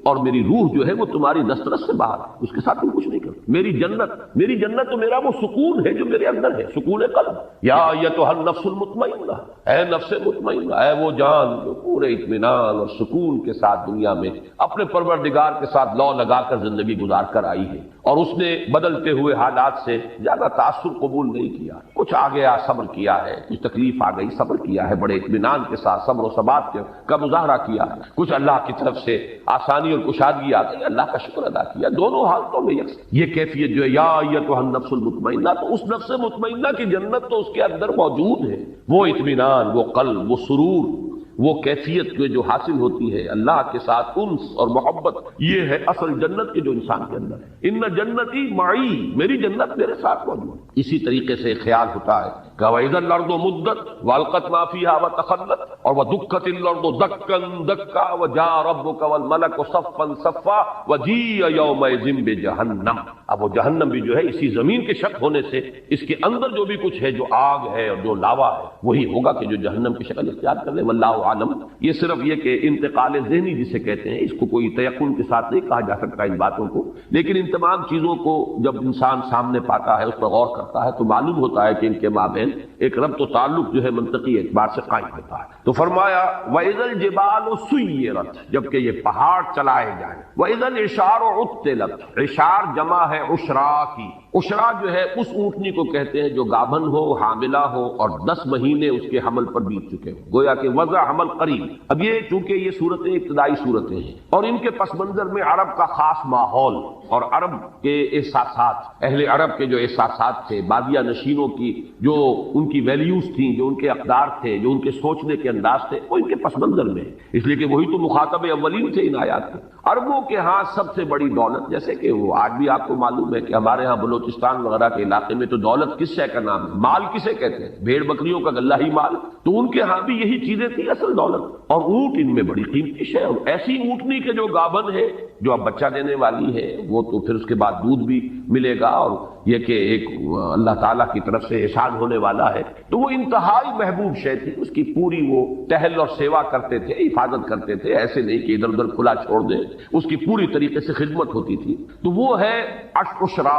اور میری روح جو ہے وہ تمہاری دسترس سے باہر ہے، اس کے ساتھ تم کچھ نہیں کرتے۔ میری جنت تو میرا وہ سکون ہے جو میرے اندر ہے، سکون قلب۔ یا ایتھا النفس المطمئنہ، اے نفس مطمئنہ، اے وہ جان جو پورے اطمینان اور سکون کے ساتھ دنیا میں اپنے پروردگار کے ساتھ لو لگا کر زندگی گزار کر آئی ہے اور اس نے بدلتے ہوئے حالات سے زیادہ تاثر قبول نہیں کیا، کچھ آگے صبر کیا ہے، کچھ تکلیف آ گئی صبر کیا ہے، بڑے اطمینان کے ساتھ صبر و ثبات کا مظاہرہ کیا ہے، کچھ اللہ کی طرف سے آسانی اور کشادگی آ گئی، اللہ کا شکر ادا کیا، دونوں حالتوں میں یکساں۔ یہ کیفیت جو ہے یا ایتھا النفس المطمئنہ، تو اس نفس مطمئنہ کی جنت تو اس کے اندر موجود ہے، وہ اطمینان، وہ قلب، وہ سرور، وہ کیفیت جو حاصل ہوتی ہے اللہ کے ساتھ انس اور محبت، یہ ہے اصل جنت کے جو انسان کے اندر ہے۔ ان جنتی معی، میری جنت میرے ساتھ موجود ہے۔ اسی طریقے سے خیال ہوتا ہے کہ وَإِذَا الْأَرْضُ مُدَّتْ وَأَلْقَتْ مَا فِيهَا وَتَخَلَّتْ اور وَدُكَّتِ الْأَرْضُ دَكًّا دَكًّا وَجَاءَ رَبُّكَ وَالْمَلَكُ صَفًّا صَفًّا وَجِيءَ يَوْمَئِذٍ بِجَهَنَّمَ۔ اب وہ جہنم بھی جو ہے اسی زمین کے شک ہونے سے اس کے اندر جو بھی کچھ ہے جو آگ ہے اور جو لاوا ہے وہی ہوگا کہ جو جہنم کی شکل اختیار کر لے، واللہ عالم۔ یہ صرف یہ کہ انتقال ذہنی جسے کہتے ہیں، اس کو کوئی تیقن کے ساتھ نہیں کہا جا سکتا ان باتوں کو، لیکن ان تمام چیزوں کو جب انسان سامنے پاتا ہے اس پر غور کرتا ہے تو معلوم ہوتا ہے کہ ان کے مابین ایک ربط و تعلق جو ہے منطقی اعتبار سے قائم ہوتا ہے۔ تو فرمایا وَإِذَا الْجِبَالُ سُيِّرَتْ، جبکہ یہ پہاڑ چلائے جائیں، وَإِذَا الْعِشَارُ عُطِّلَتْ، عشار جمع ہے عشرا کی، عشرا جو ہے اس اونٹنی کو کہتے ہیں جو گابھن ہو، حاملہ ہو اور 10 مہینے اس کے حمل پر بیت چکے ہو، گویا کہ وضع حمل قریب۔ اب یہ چونکہ یہ صورتیں ابتدائی صورتیں ہیں اور ان کے پس منظر میں عرب کا خاص ماحول اور عرب کے احساسات، اہل عرب کے جو احساسات تھے، بادیہ نشینوں کی جو ان کی ویلیوز تھیں، جو ان کے اقدار تھے، جو ان کے سوچنے کے انداز تھے، وہ ان کے پس منظر میں ہے، اس لیے کہ وہی تو مخاطب اولین تھے ان آیات کے۔ عربوں کے ہاں سب سے بڑی دولت، جیسے کہ وہ آج بھی آپ کو معلوم ہے کہ ہمارے ہاں بلوچستان وغیرہ کے علاقے میں تو دولت کس شے کا نام ہے، مال کسے کہتے ہیں، بھیڑ بکریوں کا غلہ ہی مال، تو ان کے ہاں بھی یہی چیزیں تھیں اصل دولت، اور اونٹ ان میں بڑی قیمتی شے ہے۔ ایسی اونٹنی کے جو گابن ہے جو اب بچہ دینے والی ہے وہ تو پھر اس کے بعد دودھ بھی ملے گا، اور یہ کہ ایک اللہ تعالیٰ کی طرف سے احسان ہونے والا ہے، تو وہ انتہائی محبوب شے تھی، اس کی پوری وہ ٹہل اور سیوا کرتے تھے، حفاظت کرتے تھے، ایسے نہیں کہ ادھر ادھر کھلا چھوڑ دیں، اس کی پوری طریقے سے خدمت ہوتی تھی۔ تو وہ ہے عشرا،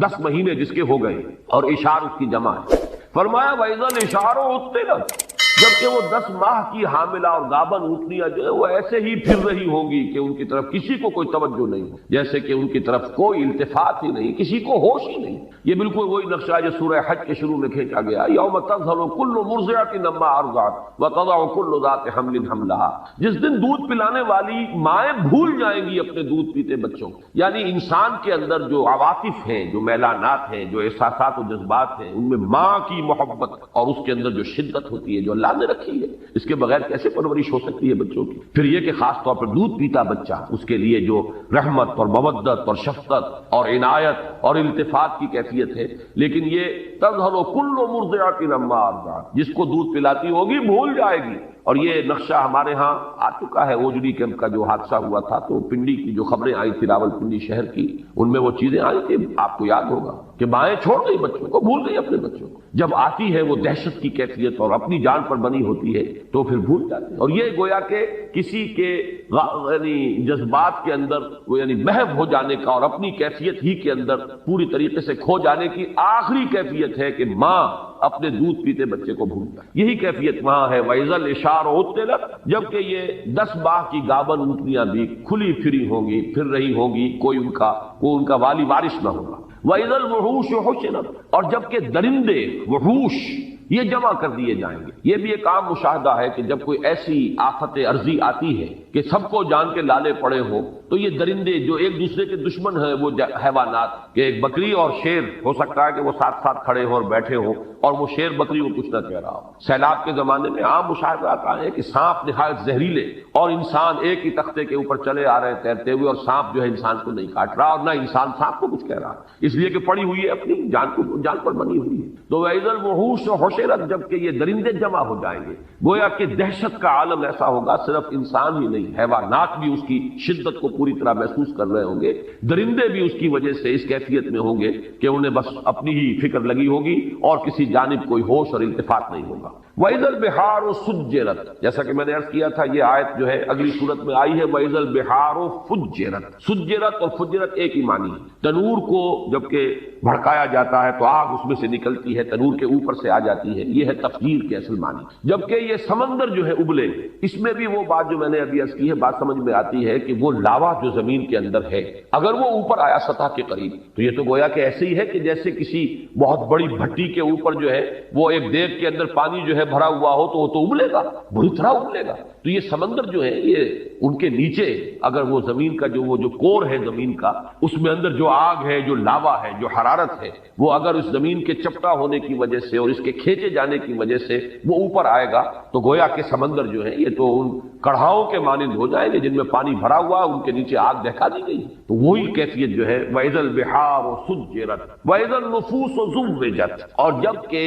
10 مہینے جس کے ہو گئے، اور اشار اس کی جمع ہے۔ فرمایا وَإِذَا الْعِشَارُ عُطِّلَتْ، جبکہ وہ 10 ماہ کی حاملہ اور گابن اونٹنیاں جو ہے وہ ایسے ہی پھر رہی ہوں گی کہ ان کی طرف کسی کو کوئی توجہ نہیں ہو، جیسے کہ ان کی طرف کوئی التفات ہی نہیں، کسی کو ہوش ہی نہیں۔ یہ بالکل وہی نقشہ جو سورہ حج کے شروع میں کھینچا گیا، یوم تذہل کل مرضعۃ عما ارضعت وتضع کل ذات حمل حملها، جس دن دودھ پلانے والی مائیں بھول جائیں گی اپنے دودھ پیتے بچوں کو، یعنی انسان کے اندر جو عواطف ہیں، جو میلانات ہیں، جو احساسات و جذبات ہیں، ان میں ماں کی محبت اور اس کے اندر جو شدت ہوتی ہے جو اللہ نے رکھی ہے، اس کے بغیر کیسے پرورش ہو سکتی ہے بچوں کی۔ پھر یہ کہ خاص طور پر دودھ پیتا بچہ، اس کے لیے جو رحمت اور مودت اور شفقت اور عنایت اور التفات کی کیفیت ہے، لیکن یہ تذہل کل مرضعۃ عما ارضعت، جس کو دودھ پلاتی ہوگی بھول جائے گی اور یہ نقشہ ہمارے ہاں آ چکا ہے، اوجڑی کیمپ کا جو حادثہ ہوا تھا تو پنڈی کی جو خبریں آئی تھی راول پنڈی شہر کی، ان میں وہ چیزیں آئی تھی، آپ کو یاد ہوگا کہ مائیں چھوڑ گئی بچوں کو، بھول گئی اپنے بچوں کو، جب آتی ہے وہ دہشت کی کیفیت اور اپنی جان پر بنی ہوتی ہے تو پھر بھول جاتے ہیں، اور یہ گویا کہ کسی کے یعنی جذبات کے اندر وہ یعنی محو ہو جانے کا اور اپنی کیفیت ہی کے اندر پوری طریقے سے کھو جانے کی آخری کیفیت ہے کہ ماں اپنے دودھ پیتے بچے کو بھول جائے، یہی کیفیت وہاں ہے وَإِذَا الْعِشَارُ عُطِّلَتْ، جبکہ یہ 10 باغ کی گابن اونٹنیاں بھی کھلی پھری ہوں گی، پھر رہی ہوں گی، کوئی ان کا والی وارث نہ ہوگا، وَإِذَا الْوُحُوشُ حُشِرَتْ، اور جبکہ درندے وحوش یہ جمع کر دیے جائیں گے۔ یہ بھی ایک عام مشاہدہ ہے کہ جب کوئی ایسی آفت عرضی آتی ہے کہ سب کو جان کے لالے پڑے ہوں تو یہ درندے جو ایک دوسرے کے دشمن ہیں وہ حیوانات، کہ ایک بکری اور شیر ہو سکتا ہے کہ وہ ساتھ ساتھ کھڑے ہوں اور بیٹھے ہوں اور وہ شیر بکری کو کچھ نہ کہہ رہا ہو۔ سیلاب کے زمانے میں عام مشاہدہ آتا ہے کہ سانپ نہایت زہریلے اور انسان ایک ہی تختے کے اوپر چلے آ رہے ہیں تیرتے ہوئے، اور سانپ جو ہے انسان کو نہیں کاٹ رہا اور نہ انسان سانپ کو کچھ کہہ رہا، اس لیے کہ پڑی ہوئی ہے اپنی جان پر بنی ہوئی ہے۔ تو وَإِذَا الْوُحُوشُ حُشِرَتْ، جبکہ یہ درندے جمع ہو جائیں گے، گویا کہ دہشت کا عالم ایسا ہوگا، صرف انسان ہی نہیں حیوانات بھی اس کی شدت کو پوری طرح محسوس کر رہے ہوں گے، درندے بھی اس کی وجہ سے اس کیفیت میں ہوں گے کہ انہیں بس اپنی ہی فکر لگی ہوگی اور کسی جانب کوئی ہوش اور التفات نہیں ہوگا۔ وَإِذَا الْبِحَارُ سُجِّرَتْ، جیسا کہ میں نے عرض کیا تھا یہ آیت جو ہے اگلی صورت میں آئی ہے وَإِذَا الْبِحَارُ فُجِّرَتْ، سجرت اور فجرت ایک ہی معنی ہے۔ تنور کو جبکہ بھڑکایا جاتا ہے تو آگ اس میں سے نکلتی ہے، تنور کے اوپر سے آ جاتی ہے، یہ ہے تفجیر کے اصل معنی۔ جبکہ یہ سمندر جو ہے ابلے، اس میں بھی وہ بات جو میں نے ابھی عرض کی ہے بات سمجھ میں آتی ہے کہ وہ لاوا جو زمین کے اندر ہے اگر وہ اوپر آیا سطح کے قریب تو یہ تو گویا کہ ایسے ہی ہے کہ جیسے کسی بہت بڑی بھٹی کے اوپر جو ہے وہ ایک دیگ کے اندر پانی جو ہے بھرا ہوا ہو تو وہ تو ابلے گا، بری طرح ابلے گا۔ تو یہ سمندر جو ہے یہ ان کے نیچے اگر وہ زمین کا وہ جو کور ہے زمین کا، اس میں اندر جو آگ ہے، جو لاوا ہے، جو حرارت ہے، وہ اگر اس زمین کے چپٹا ہونے کی وجہ سے اور اس کے کھینچے جانے کی وجہ سے وہ اوپر آئے گا تو گویا کہ سمندر جو ہے یہ تو ان کڑھاؤں کے مانند ہو جائیں گے جن میں پانی بھرا ہوا، ان کے نیچے آگ دہکا دی گئی۔ تو وہی کیفیت جو ہے وَإِذَا الْبِحَارُ سُجِّرَتْ وَإِذَا النُّفُوسُ زُوِّجَتْ، اور جب کہ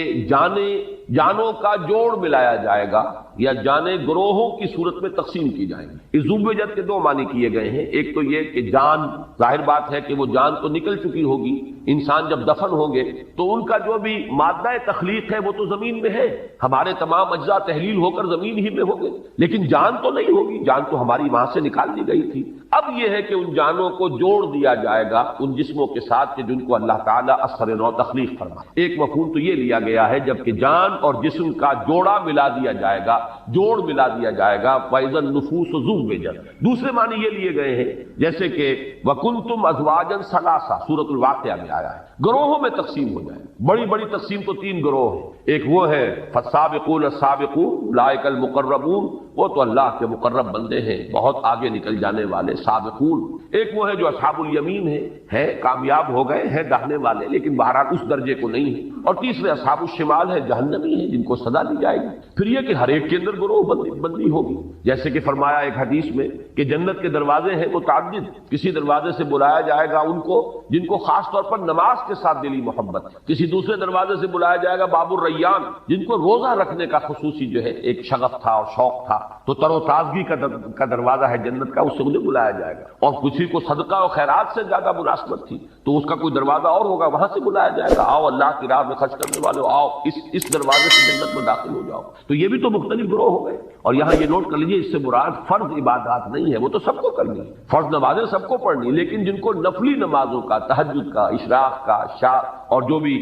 جانوں کا جوڑ ملایا جائے گا یا جانیں گروہوں کی صورت میں تقسیم کی جائیں گی۔ اس زوجت کے دو معنی کیے گئے ہیں، ایک تو یہ کہ جان، ظاہر بات ہے کہ وہ جان تو نکل چکی ہوگی، انسان جب دفن ہوں گے تو ان کا جو بھی مادہ تخلیق ہے وہ تو زمین میں ہے، ہمارے تمام اجزاء تحلیل ہو کر زمین ہی میں ہوں گے، لیکن جان تو نہیں ہوگی، جان تو ہماری وہاں سے نکال دی گئی تھی۔ اب یہ ہے کہ ان جانوں کو جوڑ دیا جائے گا ان جسموں کے ساتھ کہ جن کو اللہ تعالیٰ اثر نو تخلیق فرمائے۔ ایک مفہوم تو یہ لیا گیا ہے جبکہ جان اور جسم کا جوڑا ملا دیا جائے گا، جوڑ ملا دیا جائے گا، وَإِذَا النُّفُوسُ زُوِّجَتْ۔ دوسرے معنی یہ لیے گئے ہیں جیسے کہ وَكُنْتُمْ أَزْوَاجًا ثَلَاثًا، سورۃ الواقعہ میں آیا ہے، گروہوں میں تقسیم ہو جائے، بڑی بڑی تقسیم تو 3 گروہ ہیں، ایک وہ ہے فَالسَّابِقُونَ السَّابِقُونَ أُولَٰئِكَ الْمُقَرَّبُونَ، وہ تو اللہ کے مقرب بندے ہیں، بہت آگے نکل جانے والے سابقون۔ ایک وہ ہے جو اصحاب الیمین ہے کامیاب ہو گئے ہیں داہنے والے لیکن بہرحال اس درجے کو نہیں ہے، اور تیسرے اصحاب الشمال ہے جہنمی ہیں جن کو سزا دی جائے گی۔ پھر یہ کہ ہر ایک کے اندر گروہ بندی ہوگی، جیسے کہ فرمایا ایک حدیث میں کہ جنت کے دروازے ہیں متعدد، کسی دروازے سے بلایا جائے گا ان کو جن کو خاص طور پر نماز کے ساتھ دلی محبت، کسی دوسرے دروازے سے بلایا جائے گا باب الریان جن کو روزہ رکھنے کا خصوصی جو ہے ایک شغف تھا اور شوق تھا، تو تر و تازگی کا دروازہ ہے جنت کا، اس سے انہیں بلایا جائے گا، اور کسی کو صدقہ اور خیرات سے زیادہ مناسبت تھی تو اس کا کوئی دروازہ اور ہوگا، وہاں سے بلایا جائے گا، آؤ اللہ کی راہ میں خرچ کرنے والے آؤ اس دروازے سے جنت میں داخل ہو جاؤ۔ تو یہ بھی تو مختلف گروہ ہو گئے، اور یہاں یہ نوٹ کر لیجیے اس سے مراد فرض عبادات نہیں ہے، وہ تو سب کو کرنی ہے، فرض نمازیں سب کو پڑھنی، لیکن جن کو نفلی نمازوں کا، تہجد کا، اشراق کا، شاہ اور جو بھی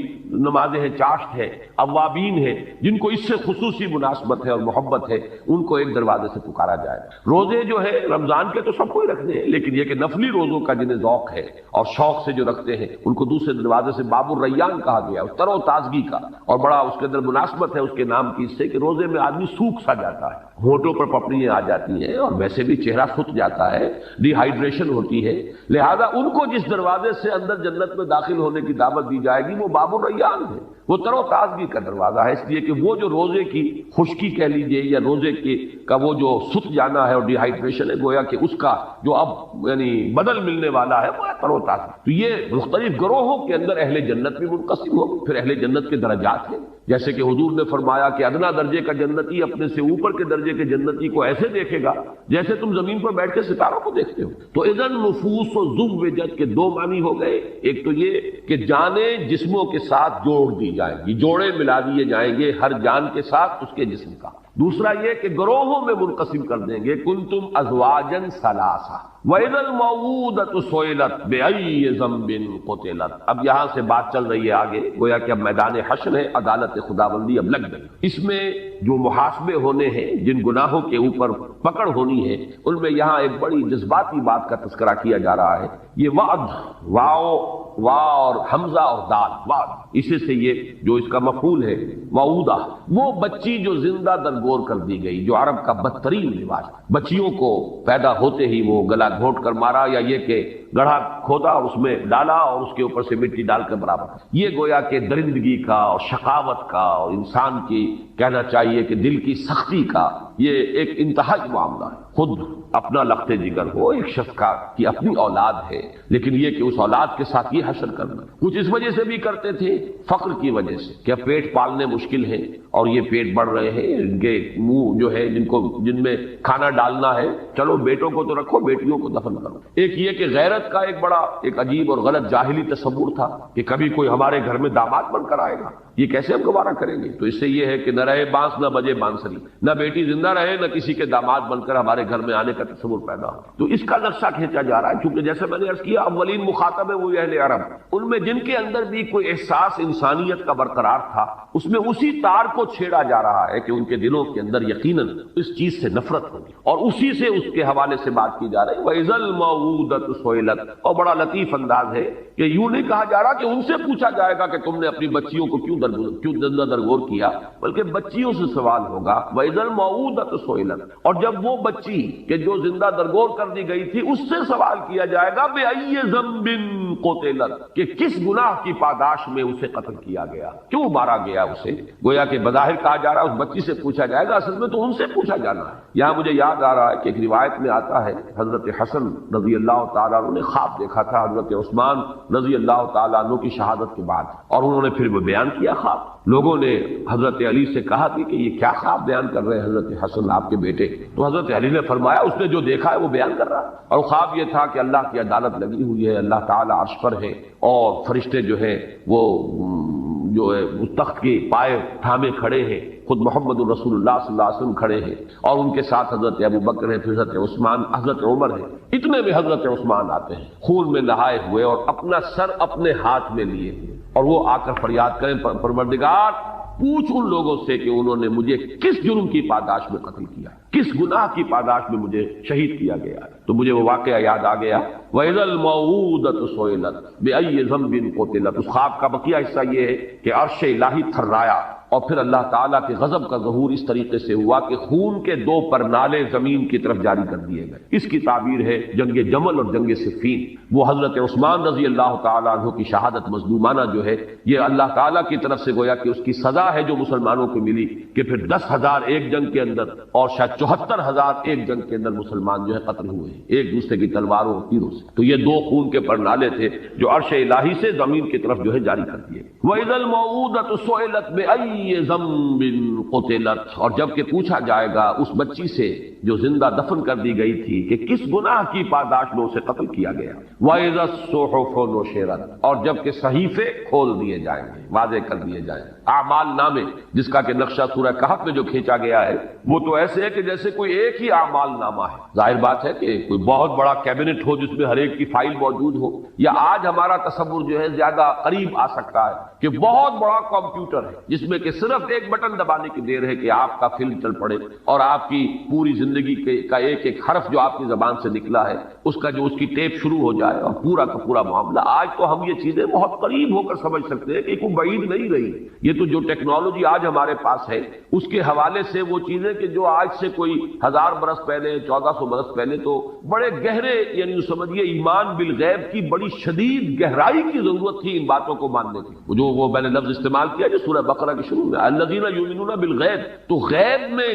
نمازیں ہیں، چاشت ہے، اوابین ہے، جن کو اس سے خصوصی مناسبت ہے اور محبت ہے، ان کو ایک دروازے سے پکارا جائے گا۔ روزے جو ہے رمضان کے تو سب کو ہی رکھنے ہیں، لیکن یہ کہ نفلی روزوں کا جنہیں ذوق ہے اور شوق سے جو رکھتے ہیں ان کو دوسرے دروازے سے باب الریان کہا گیا، تر و تازگی کا، اور بڑا اس کے اندر مناسبت ہے اس کے نام کی اس سے کہ روزے میں آدمی سوکھ سا جاتا ہے، ہونٹوں پر پپڑیاں آ جاتی ہیں اور ویسے بھی چہرہ سوکھ جاتا ہے، ڈی ہائیڈریشن ہوتی ہے، لہذا ان کو جس دروازے سے اندر جنت میں داخل ہونے کی دعوت دی جائے گی وہ باب الریان ہے، وہ تر و تازگی کا دروازہ ہے، اس لیے کہ وہ جو روزے کی خشکی کہہ لیجیے یا روزے کا وہ جو سوکھ جانا ہے اور ڈی ہائیڈریشن ہے، گویا کہ اس کا جو اب یعنی بدل ملنے والا ہے وہ تر و تازہ۔ تو یہ مختلف گروہوں کے اندر اہل جنت بھی منقسم ہو، پھر اہل جنت کے درجات ہیں، جیسے کہ حضور نے فرمایا کہ ادنا درجے کا جنتی اپنے سے اوپر کے درجے کے جنتی کو ایسے دیکھے گا جیسے تم زمین پر بیٹھ کے ستاروں کو دیکھتے ہو۔ تو اذن نفوس و زوجت کے دو معنی ہو گئے، ایک تو یہ کہ جانیں جسموں کے ساتھ جوڑ دی جائیں گی، جوڑے ملا دیے جائیں گے ہر جان کے ساتھ اس کے جسم کا۔ دوسرا یہ کہ گروہوں میں منقسم کر دیں گے، کنتم ازواجا ثلاثہ وَإِذَا الْمَوْءُودَةُ سُئِلَتْ بِأَيِّ ذَنبٍ قُتِلَتْ۔ اب یہاں سے بات چل رہی ہے آگے، گویا کہ اب میدان حشر ہے، عدالت خداوندی اب لگ گئی۔ اس میں جو محاسبے ہونے ہیں، جن گناہوں کے اوپر پکڑ ہونی ہے، ان میں یہاں ایک بڑی جذباتی بات کا تذکرہ کیا جا رہا ہے۔ یہ وعد، وا اور حمزہ اور دال، وعد، اسی سے یہ جو اس کا مفعول ہے وعودہ، وہ بچی جو زندہ درگور کر دی گئی، جو عرب کا بدترین رواج، بچیوں کو پیدا ہوتے ہی وہ گلا گھونٹ کر مارا، یا یہ کہ گڑھا کھودا اور اس میں ڈالا اور اس کے اوپر سے مٹی ڈال کر برابر۔ یہ گویا کہ درندگی کا اور شقاوت کا اور انسان کی کہنا چاہیے کہ دل کی سختی کا یہ ایک انتہائی معاملہ ہے۔ خود اپنا لخت جگر ہو ایک شخص کا کہ اپنی اولاد ہے، لیکن یہ کہ اس اولاد کے ساتھ یہ حشر کرنا، کچھ اس وجہ سے بھی کرتے تھے، فقر کی وجہ سے، کہ پیٹ پالنے مشکل ہے اور یہ پیٹ بڑھ رہے ہیں، ان کے منہ جو ہے جن میں کھانا ڈالنا ہے، چلو بیٹوں کو تو رکھو، بیٹیوں کو دفن کرو۔ ایک یہ کہ غیرت کا ایک بڑا ایک عجیب اور غلط جاہلی تصور تھا کہ کبھی کوئی ہمارے گھر میں داماد بن کر آئے گا، یہ کیسے ہم گوارہ کریں گے؟ تو اس سے یہ ہے کہ نہ رہے بانس نہ بجے بانسری، نہ بیٹی زندہ رہے نہ کسی کے داماد بن کر ہمارے گھر میں آنے کا تصور پیدا ہو۔ تو اس کا نقشہ کھینچا جا رہا ہے، کیونکہ جیسے میں نے عرض کیا اولین مخاطب ہے وہ اہل عرب، ان میں جن کے اندر بھی کوئی احساس انسانیت کا برقرار تھا، اس میں اسی تار کو چھیڑا جا رہا ہے کہ ان کے دلوں کے اندر یقیناً اس چیز سے نفرت ہوگی، اور اسی سے اس کے حوالے سے بات کی جا رہی ہے وَإِذَا الْمَوْءُودَةُ سُئِلَتْ۔ اور بڑا لطیف انداز ہے کہ یوں نہیں کہا جا رہا کہ ان سے پوچھا جائے گا کہ تم نے اپنی بچیوں کو کیوں زندہ درگور کیا، بلکہ بچیوں سے سوال ہوگا وَإِذَا الْمَوْءُودَةُ سُئِلَتْ۔ اور جب وہ بچی کہ جو زندہ درگور کر دی گئی تھی اس سے سوال کیا جائے گا بِأَيِّ ذَنبٍ قُتِلَتْ، کہ کس گناہ کی پاداش میں اسے قتل کیا گیا، کیوں مارا گیا اسے۔ گویا کہ بظاہر کہا جا رہا ہے اس بچی سے پوچھا جائے گا، اصل میں تو ان سے پوچھا جانا ہے۔ یہاں مجھے یاد آ رہا ہے کہ ایک روایت میں آتا ہے حضرت حسن رضی اللہ تعالیٰ عنہ نے خواب دیکھا تھا حضرت عثمان رضی اللہ تعالیٰ عنہ کی شہادت کے بعد، اور انہوں نے پھر وہ بیان کیا خواب۔ لوگوں نے حضرت علی سے کہا کہ یہ کیا خواب بیان کر رہے ہیں حضرت حسن آپ کے بیٹے؟ تو حضرت علی نے فرمایا اس نے جو دیکھا ہے وہ بیان کر رہا ہے، اور خواب یہ تھا کہ اللہ کی عدالت لگی ہوئی ہے، اللہ تعالیٰ عرش پر ہے، اور فرشتے جو ہیں وہ جو ہے اس تخت کے پائے تھامے کھڑے ہیں، خود محمد الرسول اللہ صلی اللہ علیہ وسلم کھڑے ہیں، اور ان کے ساتھ حضرت ابو بکر ہیں، پھر حضرت عثمان، حضرت عمر ہے۔ اتنے میں حضرت عثمان آتے ہیں خون میں نہائے ہوئے اور اپنا سر اپنے ہاتھ میں لیے ہوئے، اور وہ آ کر فریاد کریں پروردگار پوچھ ان لوگوں سے کہ انہوں نے مجھے کس جرم کی پاداش میں قتل کیا، کس گناہ کی پاداش میں مجھے شہید کیا گیا۔ تو مجھے وہ واقعہ یاد آ گیا وَإِذَا الْمَوْءُودَةُ سُئِلَتْ بِأَيِّ ذَنبٍ قُتِلَتْ۔ اس خواب کا بقیہ حصہ یہ ہے کہ عرش الہی تھرایا، اور پھر اللہ تعالیٰ کے غضب کا ظہور اس طریقے سے ہوا کہ خون کے دو پرنالے زمین کی طرف جاری کر دیے گئے۔ اس کی تعبیر ہے جنگ جمل اور جنگ صفین۔ وہ حضرت عثمان رضی اللہ تعالیٰ عنہ کی شہادت مظلومانہ جو ہے، یہ اللہ تعالیٰ کی طرف سے گویا کہ اس کی سزا ہے جو مسلمانوں کو ملی، کہ پھر 10,000 ایک جنگ کے اندر اور شاید 74,000 ایک جنگ کے اندر مسلمان جو ہے قتل ہوئے ہیں ایک دوسرے کی تلواروں اور تیروں سے۔ تو یہ دو خون کے پرنالے تھے جو عرش الہی سے زمین کی طرف جو ہے جاری کر دیے۔ وَإِذَا الْمَوْءُودَةُ سُئِلَتْ بِأَيِّ ذنب قتلت۔ اور جب کہ پوچھا جائے گا اس بچی سے جو زندہ دفن کر دی گئی تھی کہ کس گناہ کی پاداش میں اسے قتل کیا گیا۔ وَإِذَا الصُّحُفُ نُشِرَتْ۔ اور جب کہ صحیفے کھول دیے جائیں گے، واضح کر دیے جائیں گے، اعمال نامے جس کا کہ نقشہ سورہ کہف میں جو کھینچا گیا ہے وہ تو ایسے ہے کہ جیسے کوئی ایک ہی اعمال نامہ ہے۔ ظاہر بات ہے کہ کوئی بہت بڑا کیبنٹ ہو جس میں ہر ایک کی فائل موجود ہو، یا آج ہمارا تصور جو ہے زیادہ قریب آ سکتا ہے کہ بہت بڑا کمپیوٹر ہے جس میں کہ صرف ایک بٹن دبانے کی دیر ہے کہ آپ کا فلم چل پڑے، اور آپ کی پوری زندگی کا ایک ایک حرف جو آپ کی زبان سے نکلا ہے اس کا جو اس کی ٹیپ شروع ہو جائے، اور پورا کا پورا معاملہ۔ آج تو ہم یہ چیزیں بہت قریب ہو کر سمجھ سکتے ہیں کہ کوئی بعید نہیں رہی۔ یہ تو جو ٹیکنالوجی آج ہمارے پاس ہے اس کے حوالے سے وہ چیزیں کہ جو آج سے کوئی 1000 برس پہلے، 1400 برس پہلے تو بڑے گہرے، یعنی سمجھیے ایمان بالغیب کی بڑی شدید گہرائی کی ضرورت تھی ان باتوں کو ماننے کی۔ جو وہ میں نے لفظ استعمال کیا جو سورہ بقرہ کی شروع میں الذین یؤمنون بالغیب، تو غیب میں